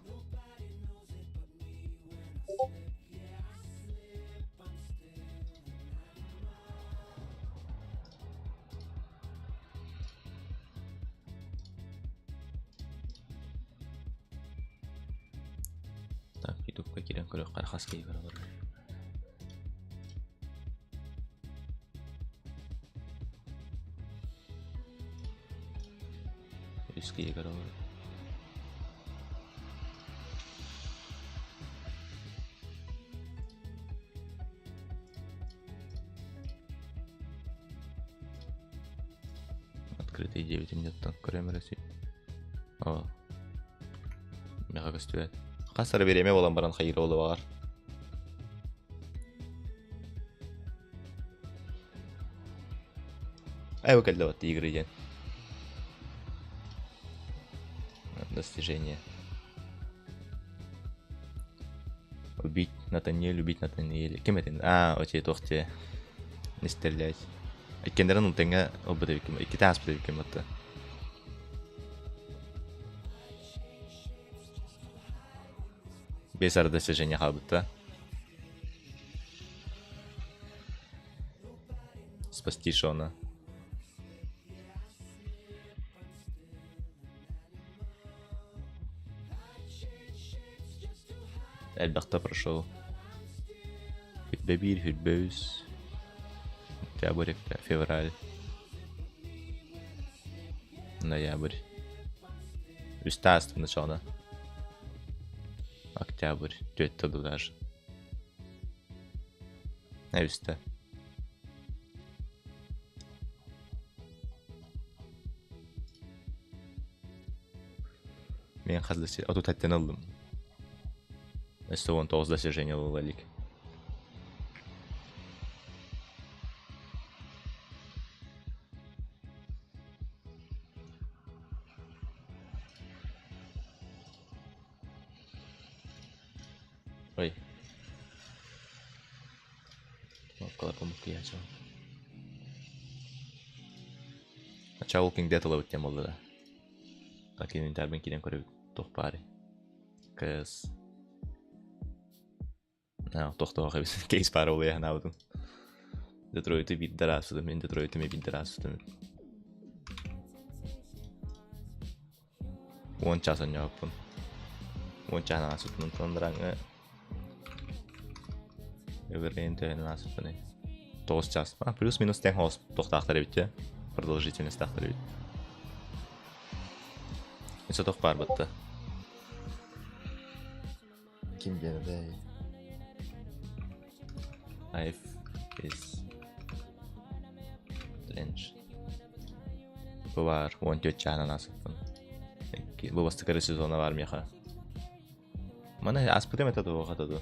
Speaker 10: Так, ютубка кирен көрөк кархаска игра бар. Русские игры. Открытый 9 мне там кроме России. О. Мега гостюет. Касар береме болан баран хайыр болу бар. Ай келди вот игры ден. Достижение. Убить Натаниэль, убить Натаниэль. Кем это? Окей, тохте. Не стрелять. Кендеран унтенга обдавиким. Китас обдавиким это. Бесар достижение хабта. Спасти Шона. Альберта прошел. Фитбабиль, Фитбеус. Октябрь, февраль. Ноябрь. Вистаст начало. Октябрь. Это даже. Виста. Мен хазлasi. А тут оттянулым. Если вон то достижение лалик. Ой. Около помогли я чё. Ача Walking Dead ловит тем олда. Так инвентарь бен киден көрөп тох пари. Кыз. Toch even Kees Parole gaan houden. Detroit biedt de raad voor de Detroit biedt de raad voor de One chance on jou pun. One chance na sut nun tondrang. Everente на сутне. То сейчас. Плюс-минус тен хос toch achteruit. Продолжительность achteruit. Это toch paar бата. Kim binnen Life is strange. Bu var, 14 чана насып. Bu бастыкары сезона var меха. Мана аспытым это вогатады.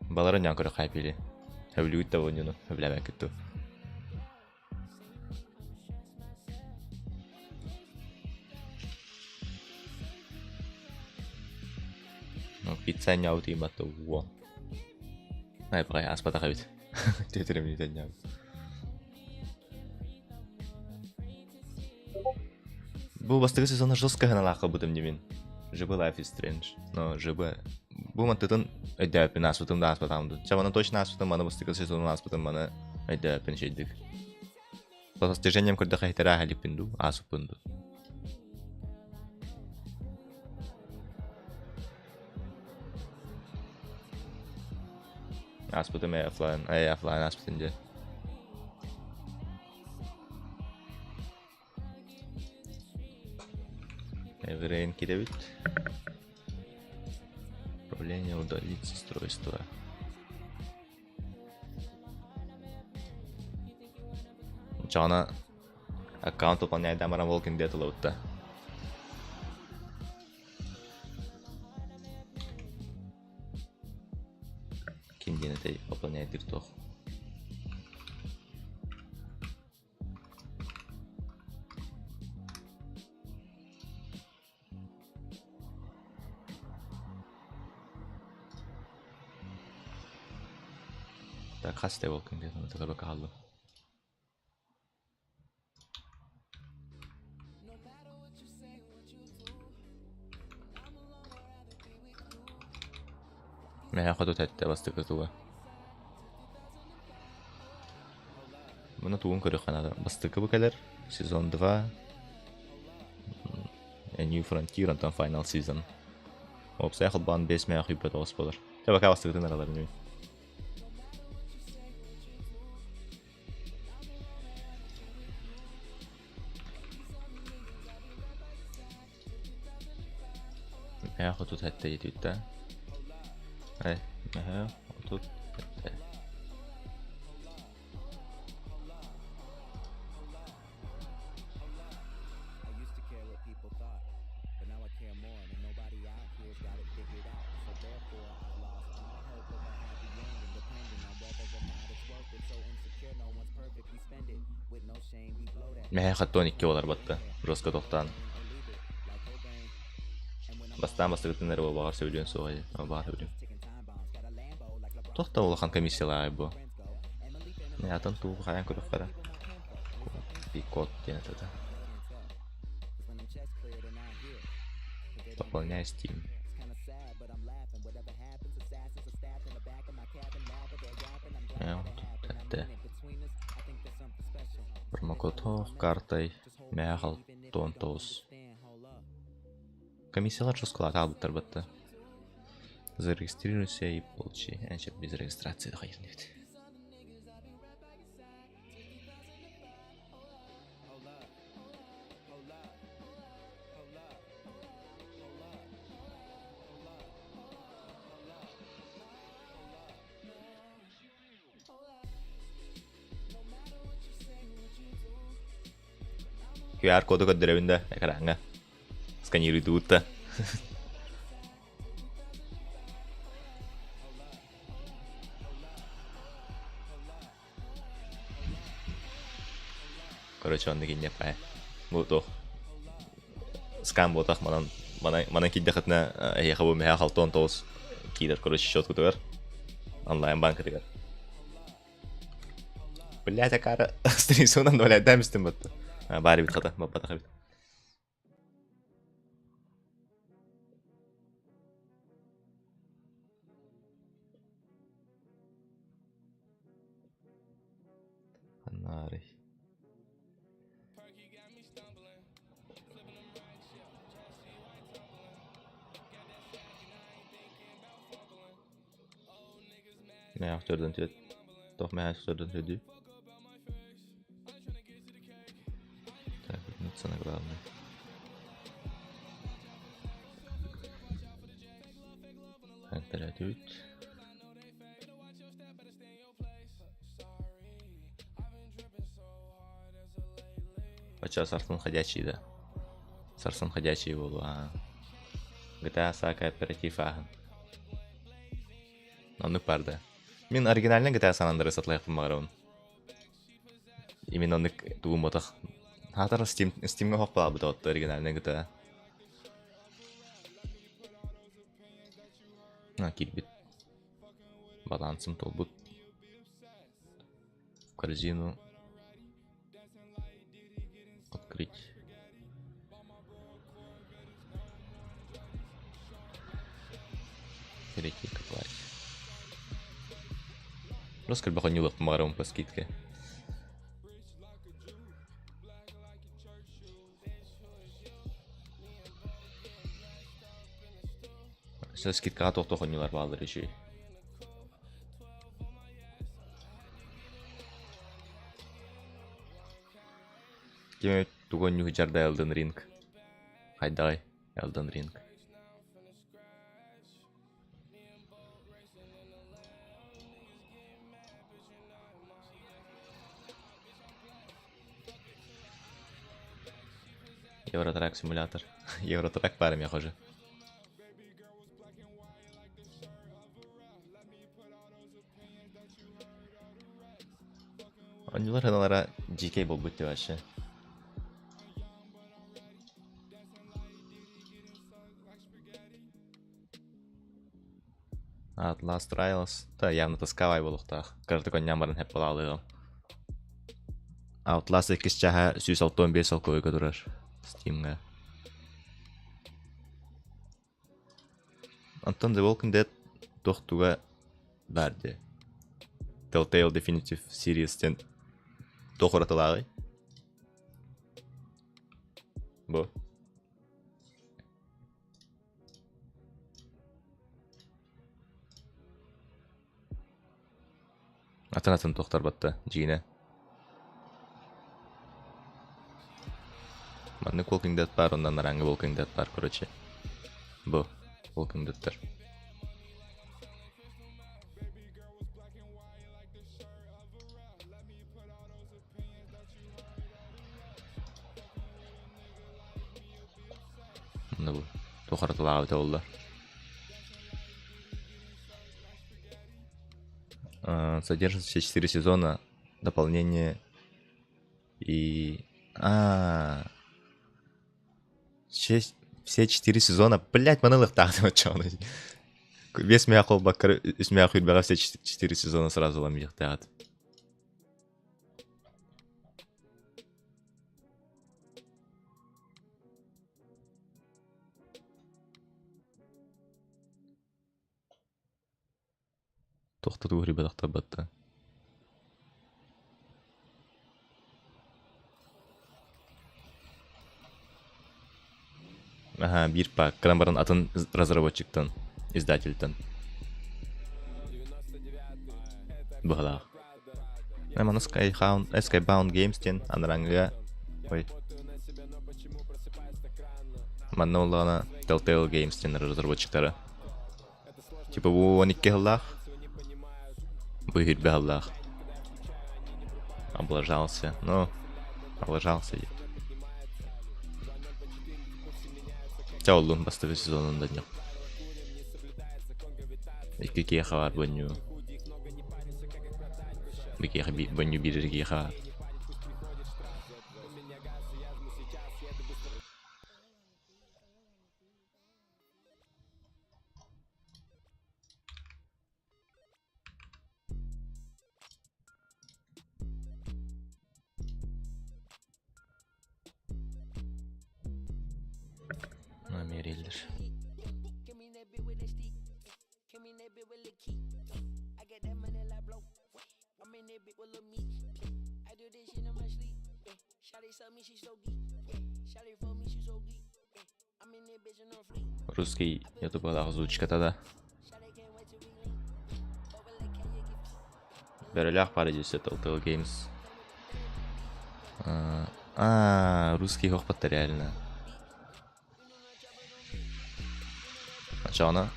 Speaker 10: Балары някыры хайпили. Хөвлүт та вонюну, хөвләбә кетту. No pizza няути мату во. Ай, брай, аспата хавит. Тетірем не тәдняв. Бұл бастығы сезоны жестко ғана лақы бұдым немен. Жыбы Life is Strange. Но жыбы... Бұл мантытын өйдәпін аспытым да аспытамды. Чаваны точно аспытым, маны бастығы сезоны аспытым, маны өйдәпін шейдік. По достижениям көрді қайтара әліппінду, асыппынду. Аспытым офлайн аспытынды. Эверейн кидевит. Управление удалить устройство. Чана аккаунт выполняет Дамара Волкин где-то лоута. Ким день это выполняет виртух. Так, хасте Волкин где-то на такой бокалу. Mä katsot hättää vasta tuo. Bunu tuun көрөканада бастыкы бу келер. Сезон 2. A New Frontier and Final Season. Опса хылбан 5 мя хыйпа тоос болор. Таба бастыгын аралар не. Mä katsot hättää ytyttää. Эй, ага, вот тут. Mä kattonikki olar batta, roska tohtaan. Бастан бастыгытын әрі бағар сөйлен соғай, бағар сөйлен. Тоқта олақан комиссиялар бұл. Не атын туғы қаян көріп қара. Пикот ден әтеді. Дополняй Steam. Тәтті. Промокод картай. Мәғал тон тоз. Комиссиялар жосқылады албыттар бітті. Зарегистрируйся и получи. Әнші без регистрации да қайыр нет. QR коду көддіребінде экранға. Сканируйте утта. Короче, он не пая. Вот скам ботах манан киддахатна яхабу меха халтон тоос кидер. Короче, счет кутугар. Онлайн банка тигар. Блять, акара стрисунан доля дамстым батту. Бари бит хата, бабата хабит. Анари. Mä aktörden till doch mä aktörden till du. Так, это на главное. Так, перейдут. Почему Сарсан ходячий, да? Сарсан ходячий был, а GTA SA кооператив ағын. Оны барды. Мен оригинальный GTA San Andreas атлайық бұмағырауын. Именно оны туғым отақ. Хатар Steam'ға хоқпала бұда отты оригинальный GTA. Кит бит. Балансым тол бұд. корзину. Открыть. Перейти к оплате. Просто как бы не лов помаром по скидке. Сейчас скидка то хонилар балдыр еще. Кеме тугон нюхчарда Elden Ring. Хайдай Elden Ring. Евротрак симулятор. Евротрак парами я хожу. Onlar hanalara GK bol bitti вообще. Last Trials. Та явно тасковай болуктах. Каждый кон нямарын хеп балалыгым. Outlast 2 чаха 165 алкойга турар. Steam'ga. Антон The Walking Dead тохтуга барды. Telltale Definitive Series'ten тохоратылагы. Бу. Атанатын тохтар батта жине. Манны Walking Dead бар, ондан нараңы Walking Dead бар, короче. Бу Walking Dead'тер. Ну, тохаратылагы да олдар. Содержит все 4 сезона, дополнение и... Все 4 сезона, блять, манылых так, вот что он. Весь мяхол бакар, из мяху бера все 4 сезона сразу ламих тягат. Тоқтату ребятахта батта. Ага, бир пак. Крамбаран атын разработчиктан, издательтан. Бухалах. Мана Skybound Games тен анранга. Ой. Манна улана Telltale Games тен разработчиктары. Типа бу аникке халлах. Быгит бяллах. Облажался. Ну, облажался. Чаулун бастывы сезонунда нет. И какие хавар баню. Какие баню бирги хавар. Намерились. Русский ютуб озвучка тогда. Берелях парадис Telltale Games. Русский хохпатта реально. Начало.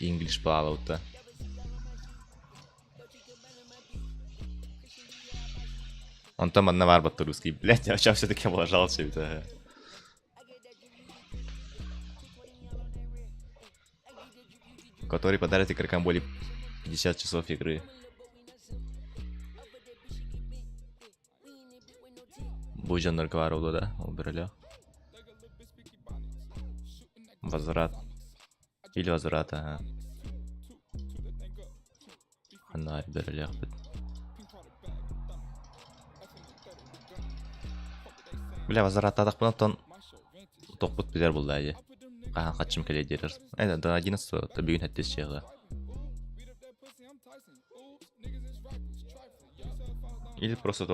Speaker 10: English плавал-то. Он там одна варбата русский. Блять, я сейчас все-таки облажался. Это... Который подарит игрокам более 50 часов игры. Буджан нарковару, да? Убрали. Возврат. Или возврат, ага. Ханар берелях бит. Бля, возвраттадық бұны тон тоқпыт бідер болды әже. Қахан қатшым келе дерер. Әйді, да 11 та бүгін әттес жеғі. Или просто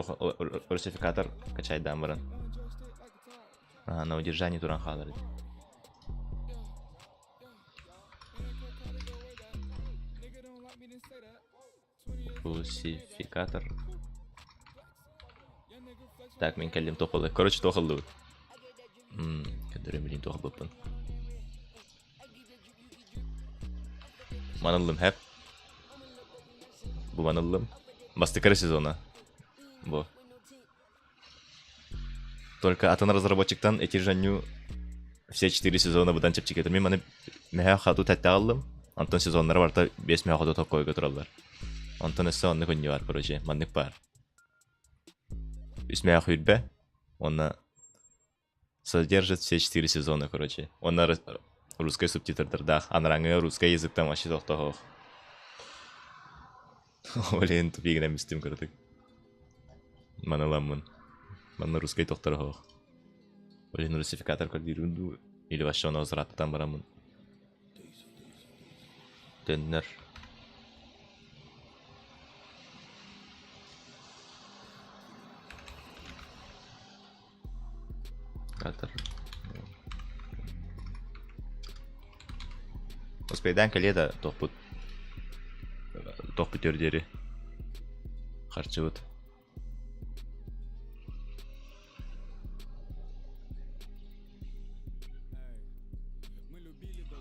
Speaker 10: русификатор качать дамбырын. На удержании туран қалыр. Русификатор. Так, мен кәлдем тоқылды. Короче, тоқылды. Кәдірі білейін тоқылдыппын. Манылым хәп. Бұл манылым. Бастықары сезона. Бо. Только атын разработчиктан эти жаню все 4 сезона бұдан чепчик етір. Мен маны мәхә қату тәтті алым. Антон сезонлары барта 5 мәхә қату тоққой көтіралар. Антон әсі онны көнне бар, короче. Маннык бар. 5 мәхә құйырбә. Онна содержит все 4 сезона, короче. Онна русский субтитрдардақ. Анраңы русский языктан маши тоқтағық. Олен тупигіне мүстім көрдік. Маналамын. Мана русский тоқтары хоқ. Олен русификатор көрдірінду. Или ваще оны озыраттан барамын. Төннер. Катар. Оспейдан кәледі тоқпыт өрдері. Қарчы бұд.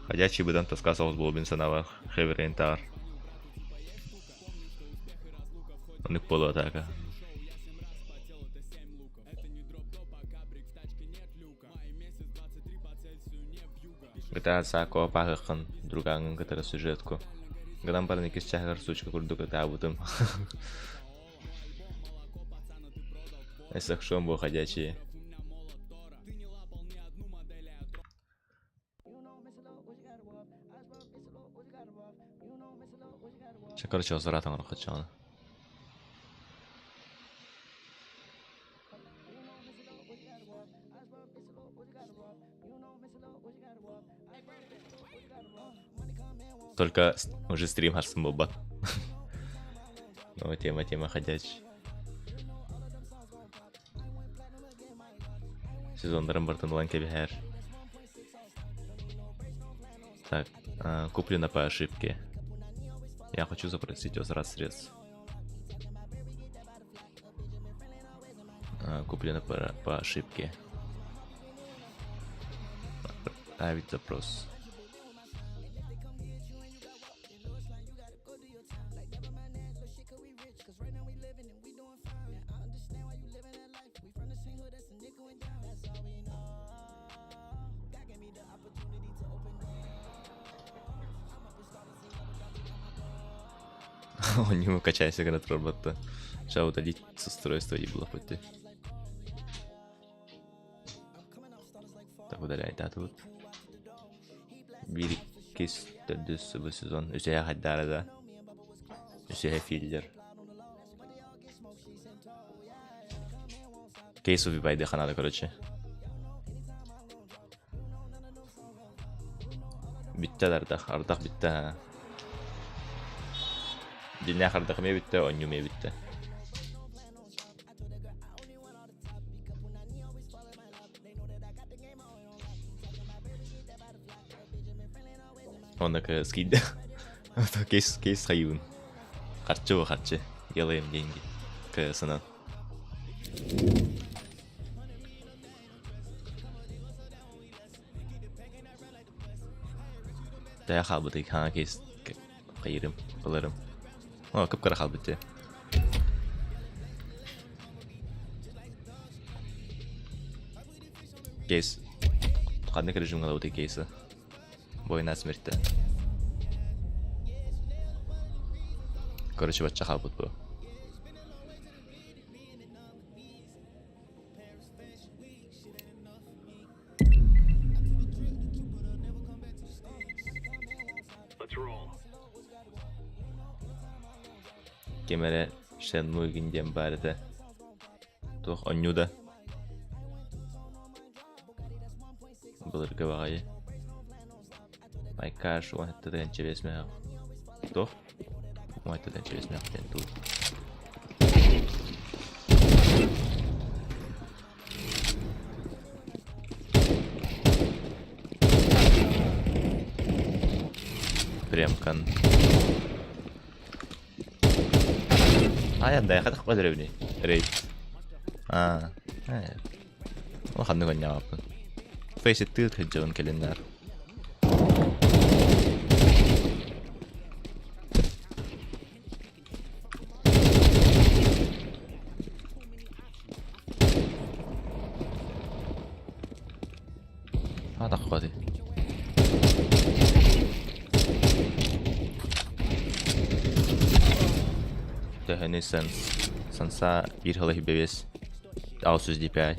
Speaker 10: Ходячий бұдан тоска соғыз болбын санава хеверен тағар. Онық болу атака. GTA сако пағықын другаңын кітірі сюжетку. Гадам барын екес чағыр сучка күрді көті абутым. Әсік шон бұл ходячий. Короче, возвратом рахачана. Только уже стрим харсым был бат. Ну, тема ходячий. Сезондарым бартын ланке бихер. Так, куплено по ошибке. Я хочу запросить возврат средств. Куплено по ошибке. Отправить запрос. У него качайся, гранат робота. Сейчас удалить с устройства и было пойти. Так, удаляй, да, тут. Bir kez döndüsü bu sezon. Üzeye haddara da. Üzeye filter. Кейс убивает ханада, короче. Битте ардах битте. Дилне ардах ме битте, оню ме битте. Он так скид. Кейс хайун. Харче. Делаем деньги. КСН. Да я халбы ты хана кейс хайрым, баларым. О, кыпкара халбы те. Кейс. Хадны режим гала вот кейса. Бой на смерть. Короче, бача халбы был. Кемере шен муйгинден барда. Тох онюда. Bulurga bagayı. Майка, что это тенче весь мяу. Кто? Мой это тенче весь мяу. Тут. Прям кан. Я доехал к подрывни. Рейд. Ну, ходный гон не Фейси ты хотел календар. Так ходи. Teheni Sansa bir halı hibbeviz. Ausus DPI.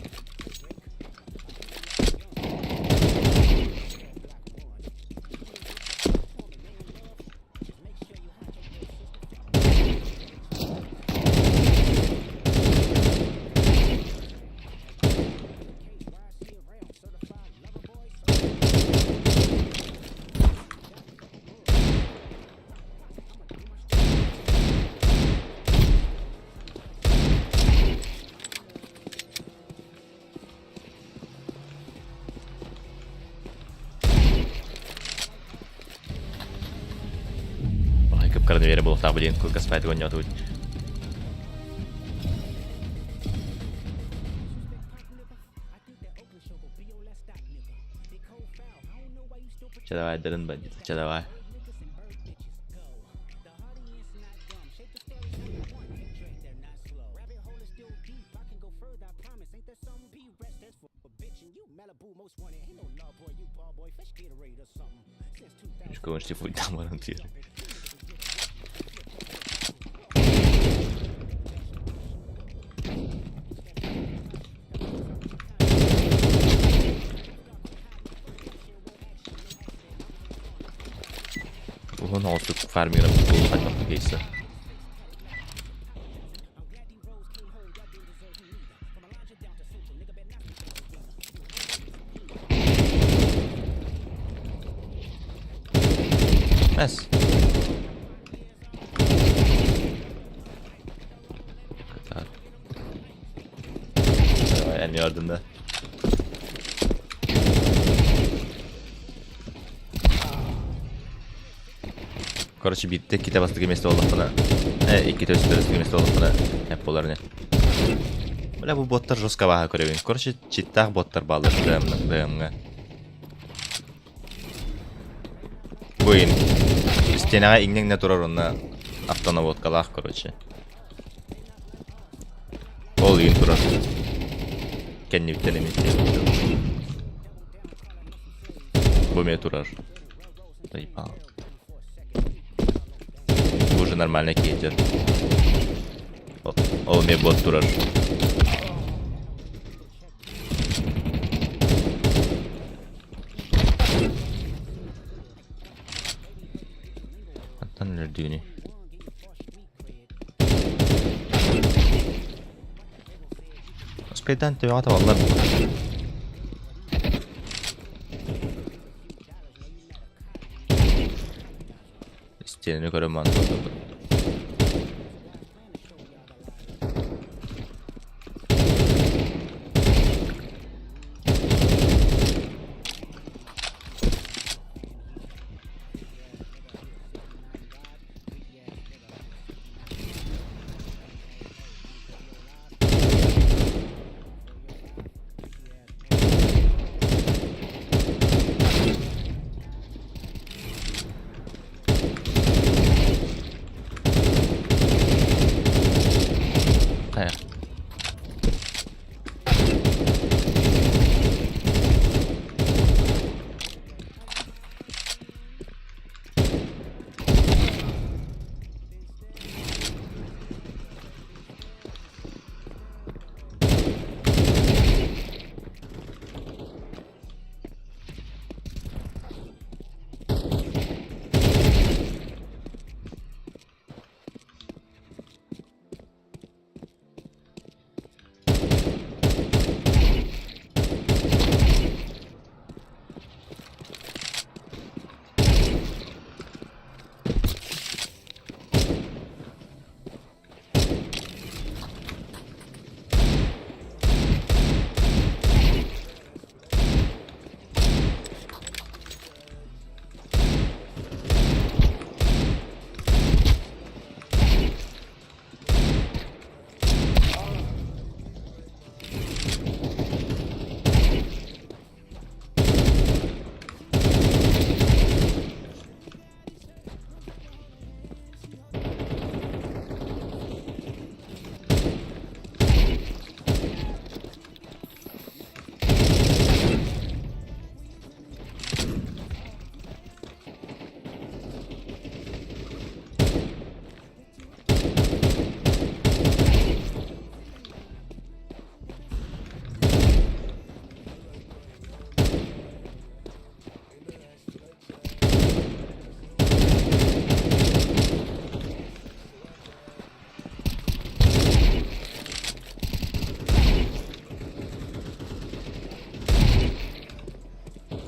Speaker 10: Karena variable tak boleh ikut gas fight gonyo tu. Cadawai daran banget, cadawai. Şükür işte full damarın diyor. Bunu artık farming'e bulmak gerekirse. Mes. En yardımda. Короче, bitti. Kite bastık mesle oldu bana. İki tösü bastık mesle oldu bana. Hep bunlar ne? Böyle bu botlar жестко baha көрөбүн. Короче, читтах боттар балдар дымга. Буин. Стенага иңнең не турар онна автонаводкалах, короче. Ол иң турар. Кенни биттенемес. Бу ме турар. Тайпа. Уже нормально кейтер. О, мне бот тураж. Аттан нердюни. Спейдан тебе ата валлар. Стены караман.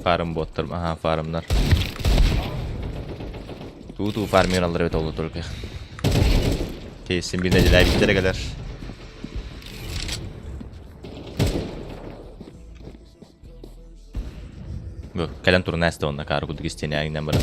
Speaker 10: Farm botlar. Aha farmlar. Tuğ farmıyor alır evet oldu Türkiye. Kesin bir neceler bitlere kadar. Bu kalian turun nästa onna kar kudu gisteni ägnen bara.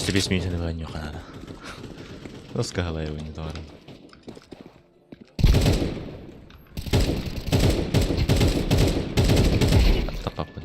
Speaker 10: Себе смеется на войне, надо. Ну, сказала его не дорого. Оттопапы.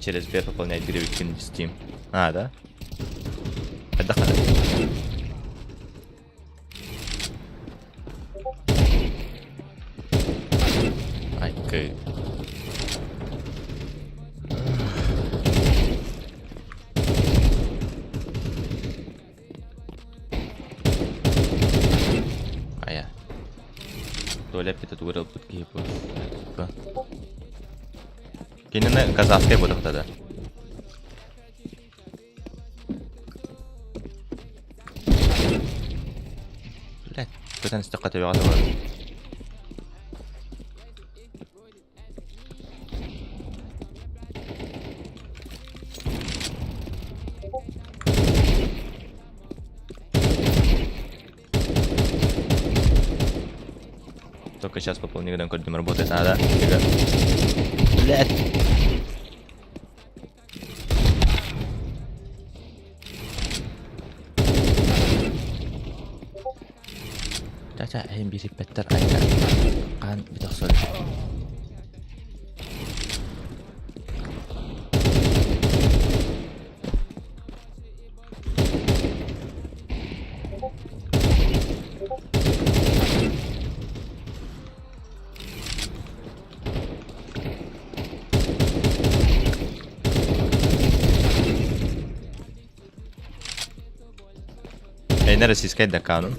Speaker 10: Через Сбер пополнять гривен Steam. А, да? Отдохнуть. Ай, окей. А я. Доля этот вырыл под гейбл. Кинене казахская будет тогда. Блять, кто-то столько тебя отвал. Только сейчас пополнил, когда кодом работает, надо. Блять. Caca, yang bisa better aja kan betul sorry. Neresi iskaydı kanun?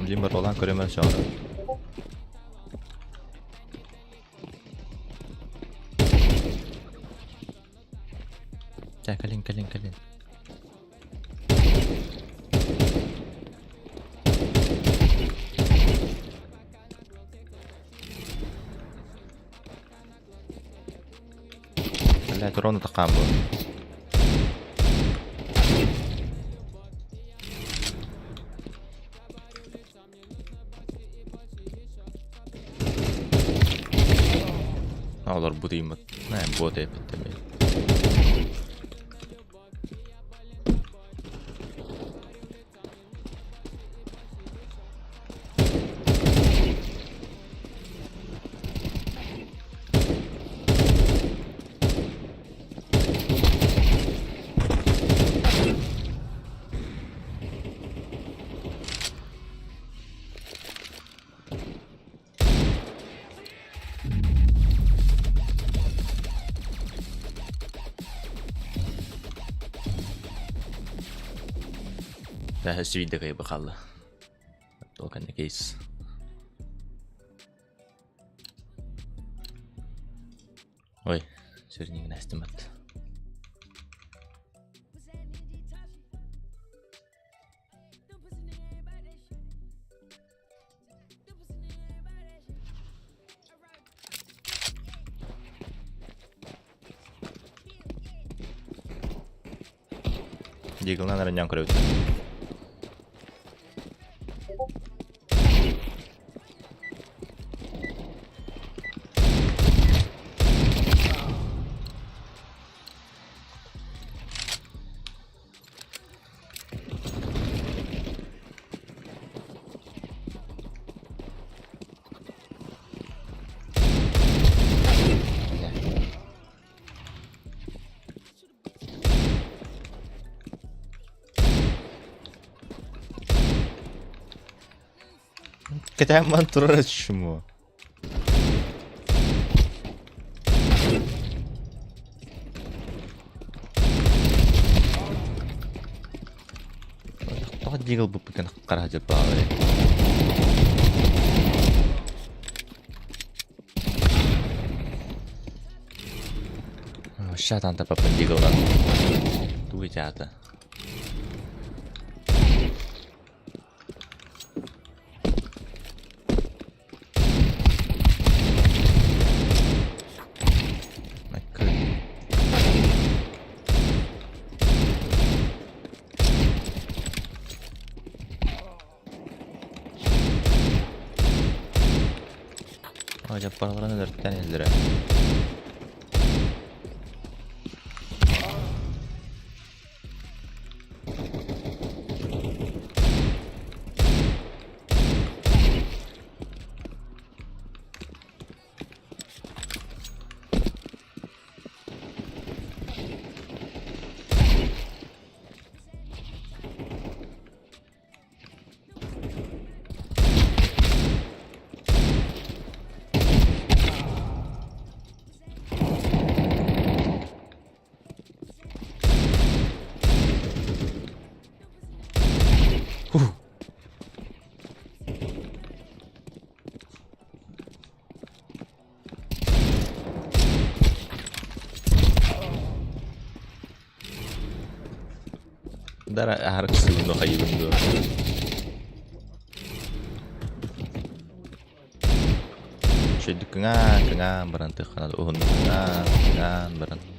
Speaker 10: Bileyim bir olan köremez şu an. Gel kalın. لا ترون تقامل. Olur bu değil mi? Ne bu da bitti mi? Dah sudah kayak bakal lah. Betul kan ya guys. Oi, sering nak estimat. Jika nak renyang kerut. Kecamatan terus semua. Oh, jiggle bu bikin karah aja pale. Oh, syatan tanpa penjiggle kan. Tuh jata. Paralarını dörtten indire. Darah harus segundo kayak gitu. Jadi kengan berhenti karena uhun kengan berhenti.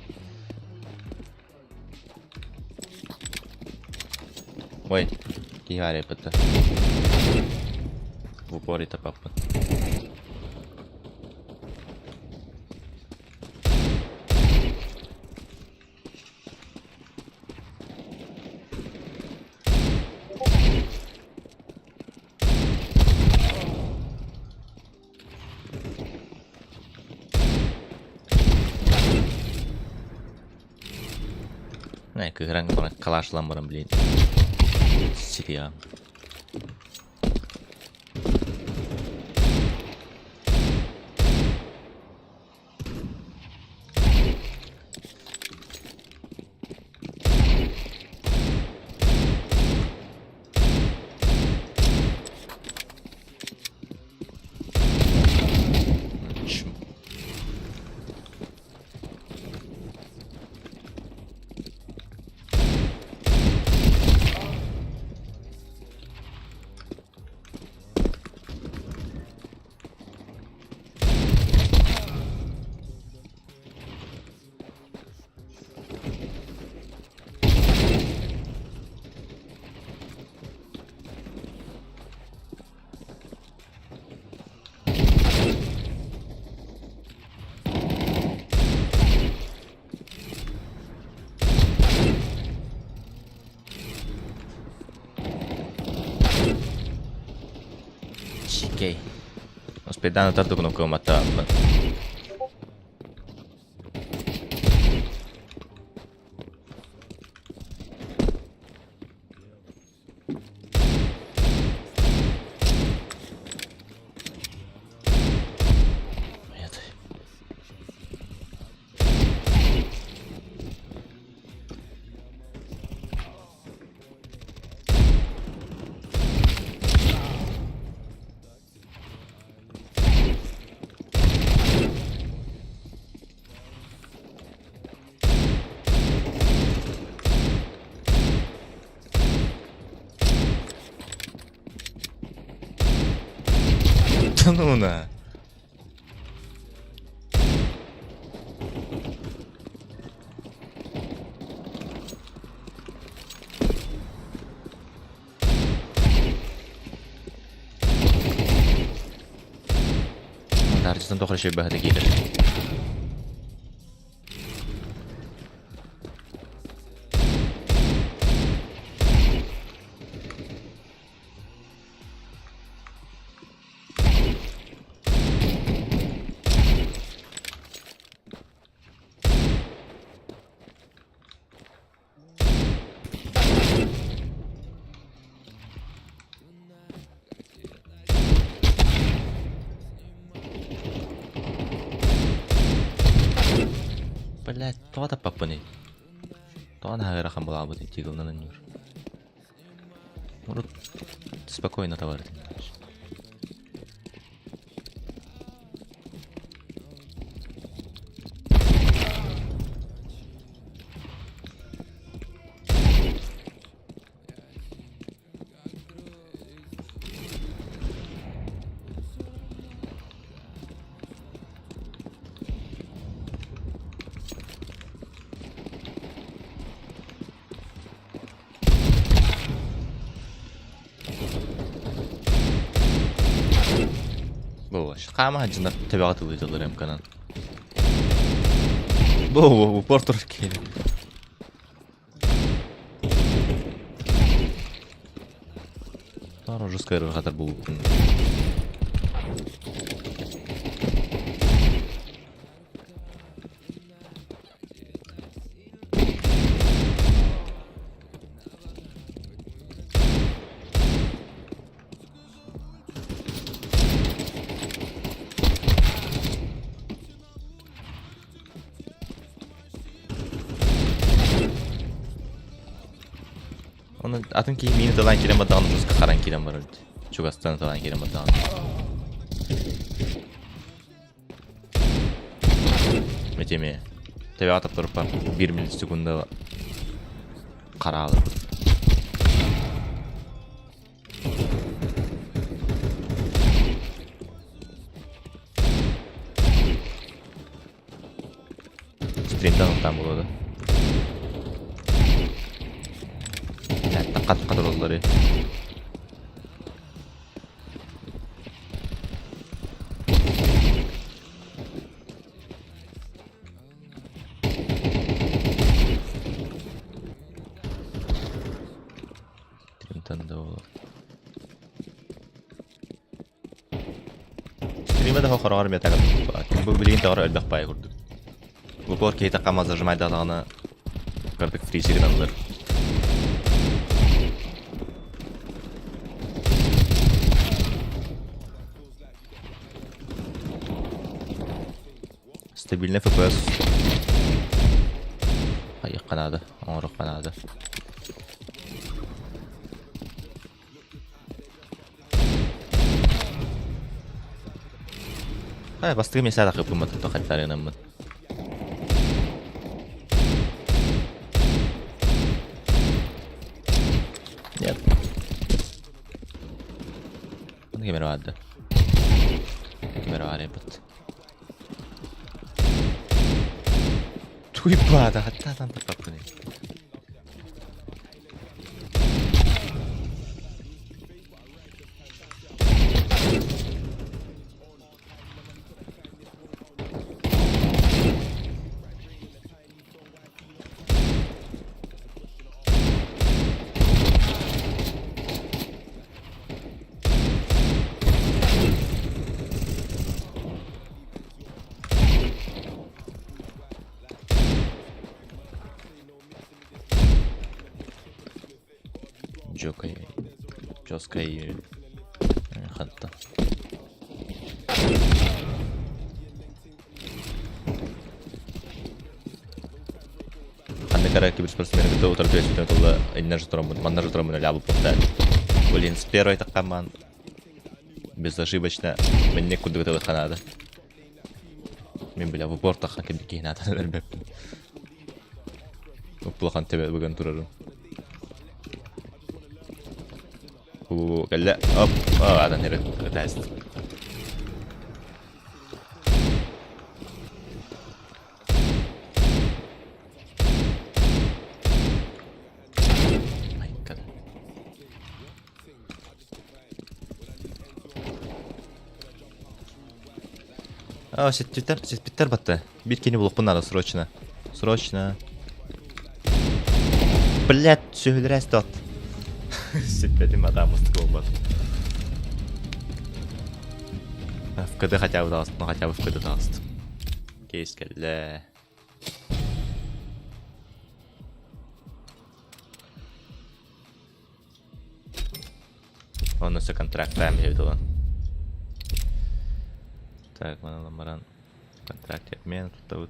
Speaker 10: Woi, gimana betul? Упорит apa-apa. Nah, keren kelas lambaran beli setia. Окей. Успею нотare кнопку мата. Ну на. Darcısından doğru şey bahane gelir. Блять, то-то папани. То она гайрахан была бы тигл на нюр. Может, спокойно, товарищ. Қама жинап табиғат өйділер емканан. Бұл портур келі. Тары жүз кәрі қатар бұл. Атын кейін мені талан келем бадағаны жұрсқа қаран келем бар өлді. Чугастан талан келем бадағаны. Метеме. Тебе атып тұрып бар. 1 миллисекунда қаралы. Стримдан ұқтан болады. Қатып олар. Стримда хохорор метагат. Бұл билген тағыр өлбәк бай көрдік. Бұл кор кейті қамаз зажимайдағына көрдік фри сигналдар. Стабильный FPS. Аяқ қанады, оңырық қанады. Бастығы мен сәді қып ұмытып тоқаттарынан мұн. Нет. Бұны кемері вады. Кемері вары бұд. Уйбада, хатта танта папканы. Чёскай. Хатта. Anda киберспортсмен itu terbiasa dengan tulla inner штурмун, манна штурмун лябу поставить. Блин, с первой так команд. Безошибочно. Мне куда готовы ханада. Мен бля в упортах кебики надо нербеп. Плохо тебе бүгін турару. Калля. Оп. Адан нербеп. Тест. Сейчас Питер батты. Битки не было, надо срочно. Срочно. Блять, все растет. Сипять им мадам устал бат. В КД хотя бы даст, но хотя бы в КД даст. Кейс калле. Он все контракт там я видел. Так, mana lamaran kontrak men tutut.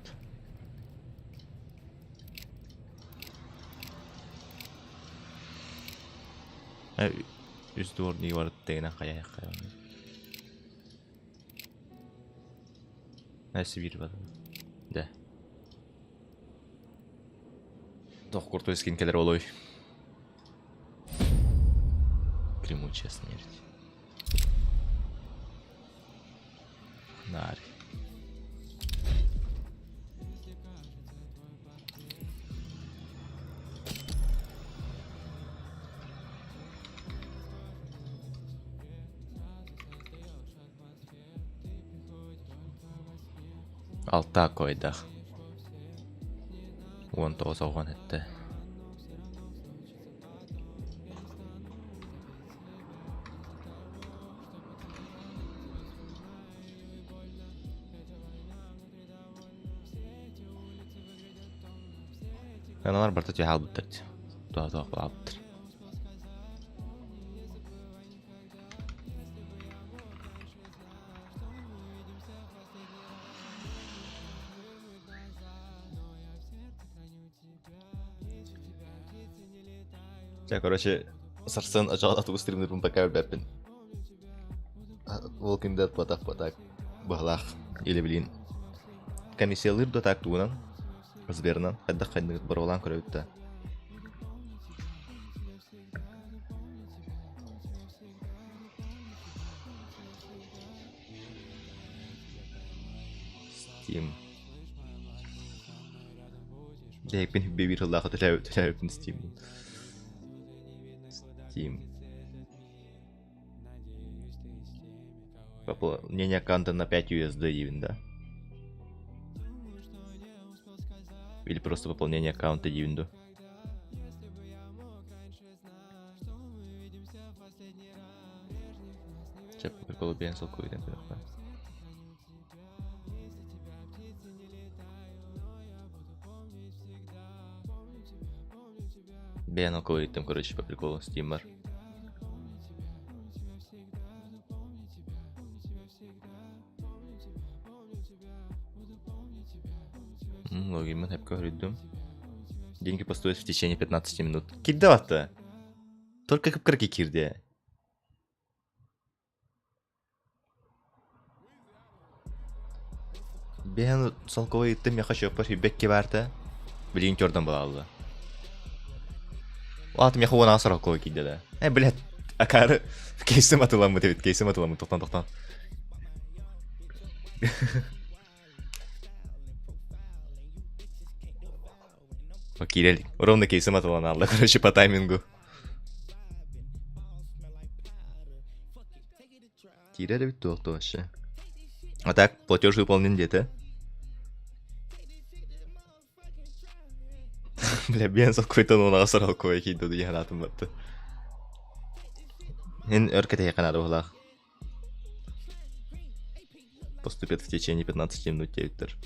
Speaker 10: Üst duvarni var tena kaya. Nasıl bir var? Da. Doch kurtulskin kadar oluyor. Гремучая смерть. Нари. Altaa koida. Luonto osahan, että انا مرة برتجي حال بدرت توقع عبد короче, Сарсен ажал ату стримнерун такая бепин. Walking Dead потак бахлах или блин. Комиссиялар да так туынан. Разбернан, хадда хадны барвалан көрөттө. Steam. Я bin бибир Аллах тэлэвтэн Steam. Steam. Пополнение аккаунта на 5 USD even, да? Или просто пополнение аккаунта Дивинду. Сейчас по приколу бенсел куидем. Бенсел куидем, короче, по приколу стимер. Логин hep görüldüm. Деньги поступят в течение 15 минут. Кидата! Только кыпкырки кирди. Ben salkova gittim, yaxşı yapar, hübbekki verdi. Bilin gördüm bağlı. O atım yaxı ona asır salkova giddi de. Bilət, akarı kesim atılan evet, kesim atılan toxtan. Покирели. Ровно кейсом этого надо, короче, по таймингу. Кирели ведь то вообще. А так, платеж выполнен где-то. Бля, бензин какой-то, но насрал кое-какие тут я на том это. Ин örkete yakın было. Поступит в течение 15 минут театр.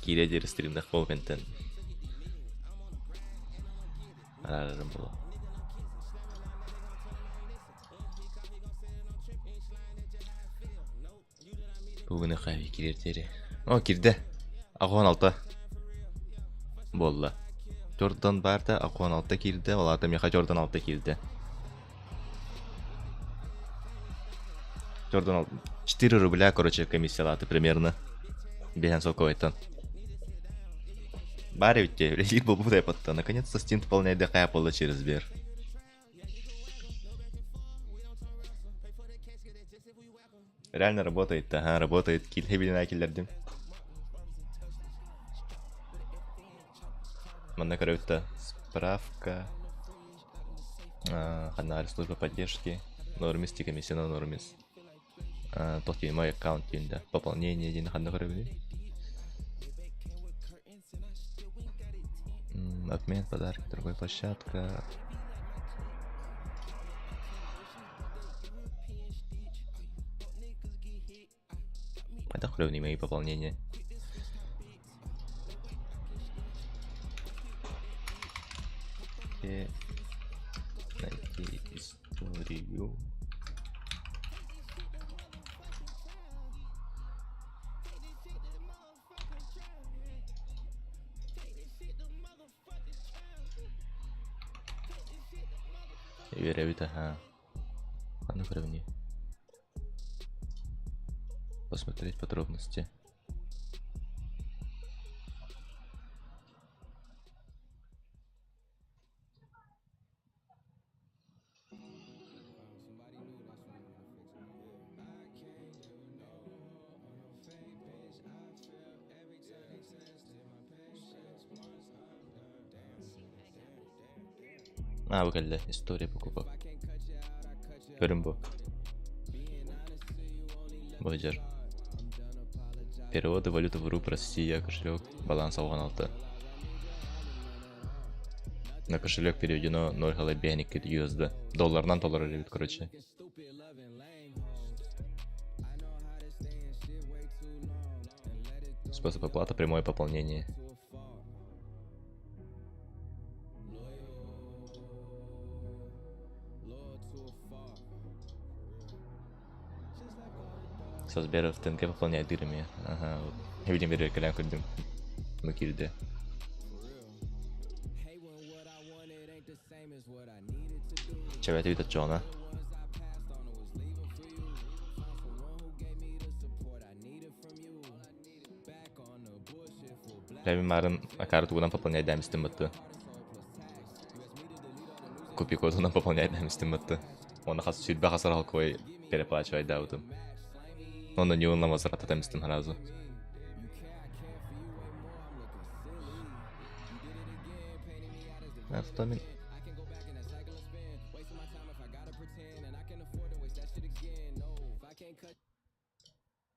Speaker 10: Кире дер стримдах болбентен. Арарым болу. Бүгүнө кайы кирертери. О, кирде. Агуан алта. Болла. Жордан барда Агуан алта кирде, оларда меха Жордан алта кирде. Жордан алта. 4 рубля, короче, комиссиялаты примерно. Беген соковайтан. Бари ведь летит был будай подта. Наконец-то Steam выполняет ДХ пола через Сбер. Реально работает, ага, работает. Киль киллердим. Манна короче, справка. Канал служба поддержки. Нормис, комиссия нормис. Тот мой аккаунт, да. Пополнение денег на короче. Обмен, подарки, другая площадка. Это хрёвни мои пополнения. И найти историю. Веревит, ага. Одно времени. Посмотреть подробности. Выгодно. История покупок. Рымбо. Баджар. Переводы валюты в руб, Россия, кошелек, баланс Ауган алта. На кошелек переведено 0,5 USD. Долларнан доллар левит, короче. Способ оплаты, прямое пополнение. Со Сбера в ТНГ пополняет дырами. Ага. Видим, берем колянку, идем. Мы кирде. Чего это видит Джона? Прямо Марин, а карту нам пополняет дами стиматы. Купи коду нам пополняет дами стиматы. Он нахас судьба хасарал кой переплачивает даутом. Он на него на возврата там стим разу. Автомин.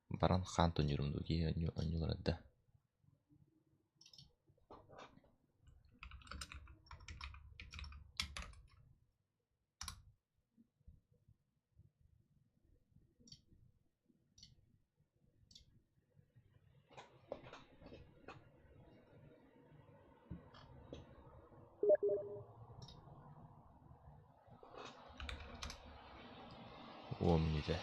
Speaker 10: Баран ханту нирумдуги анюларда. Умница.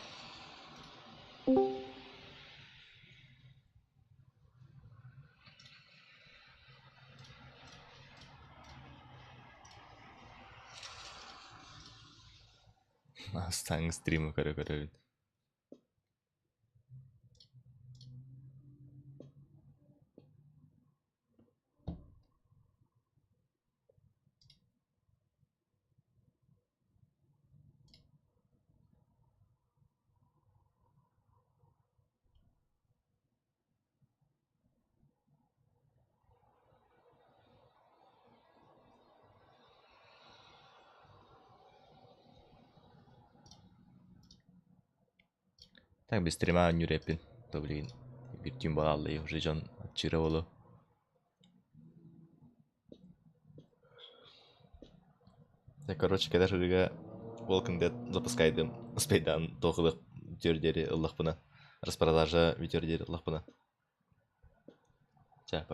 Speaker 10: Станг стрима, короче. Так без стрима не рэпин, то блин, биртим балалла и уже жон отчировало. Так, короче, когда же Рига Walking Dead запускает спейдан толкылык видеордери лахпына, распродажа видеордери лахпына. Siapa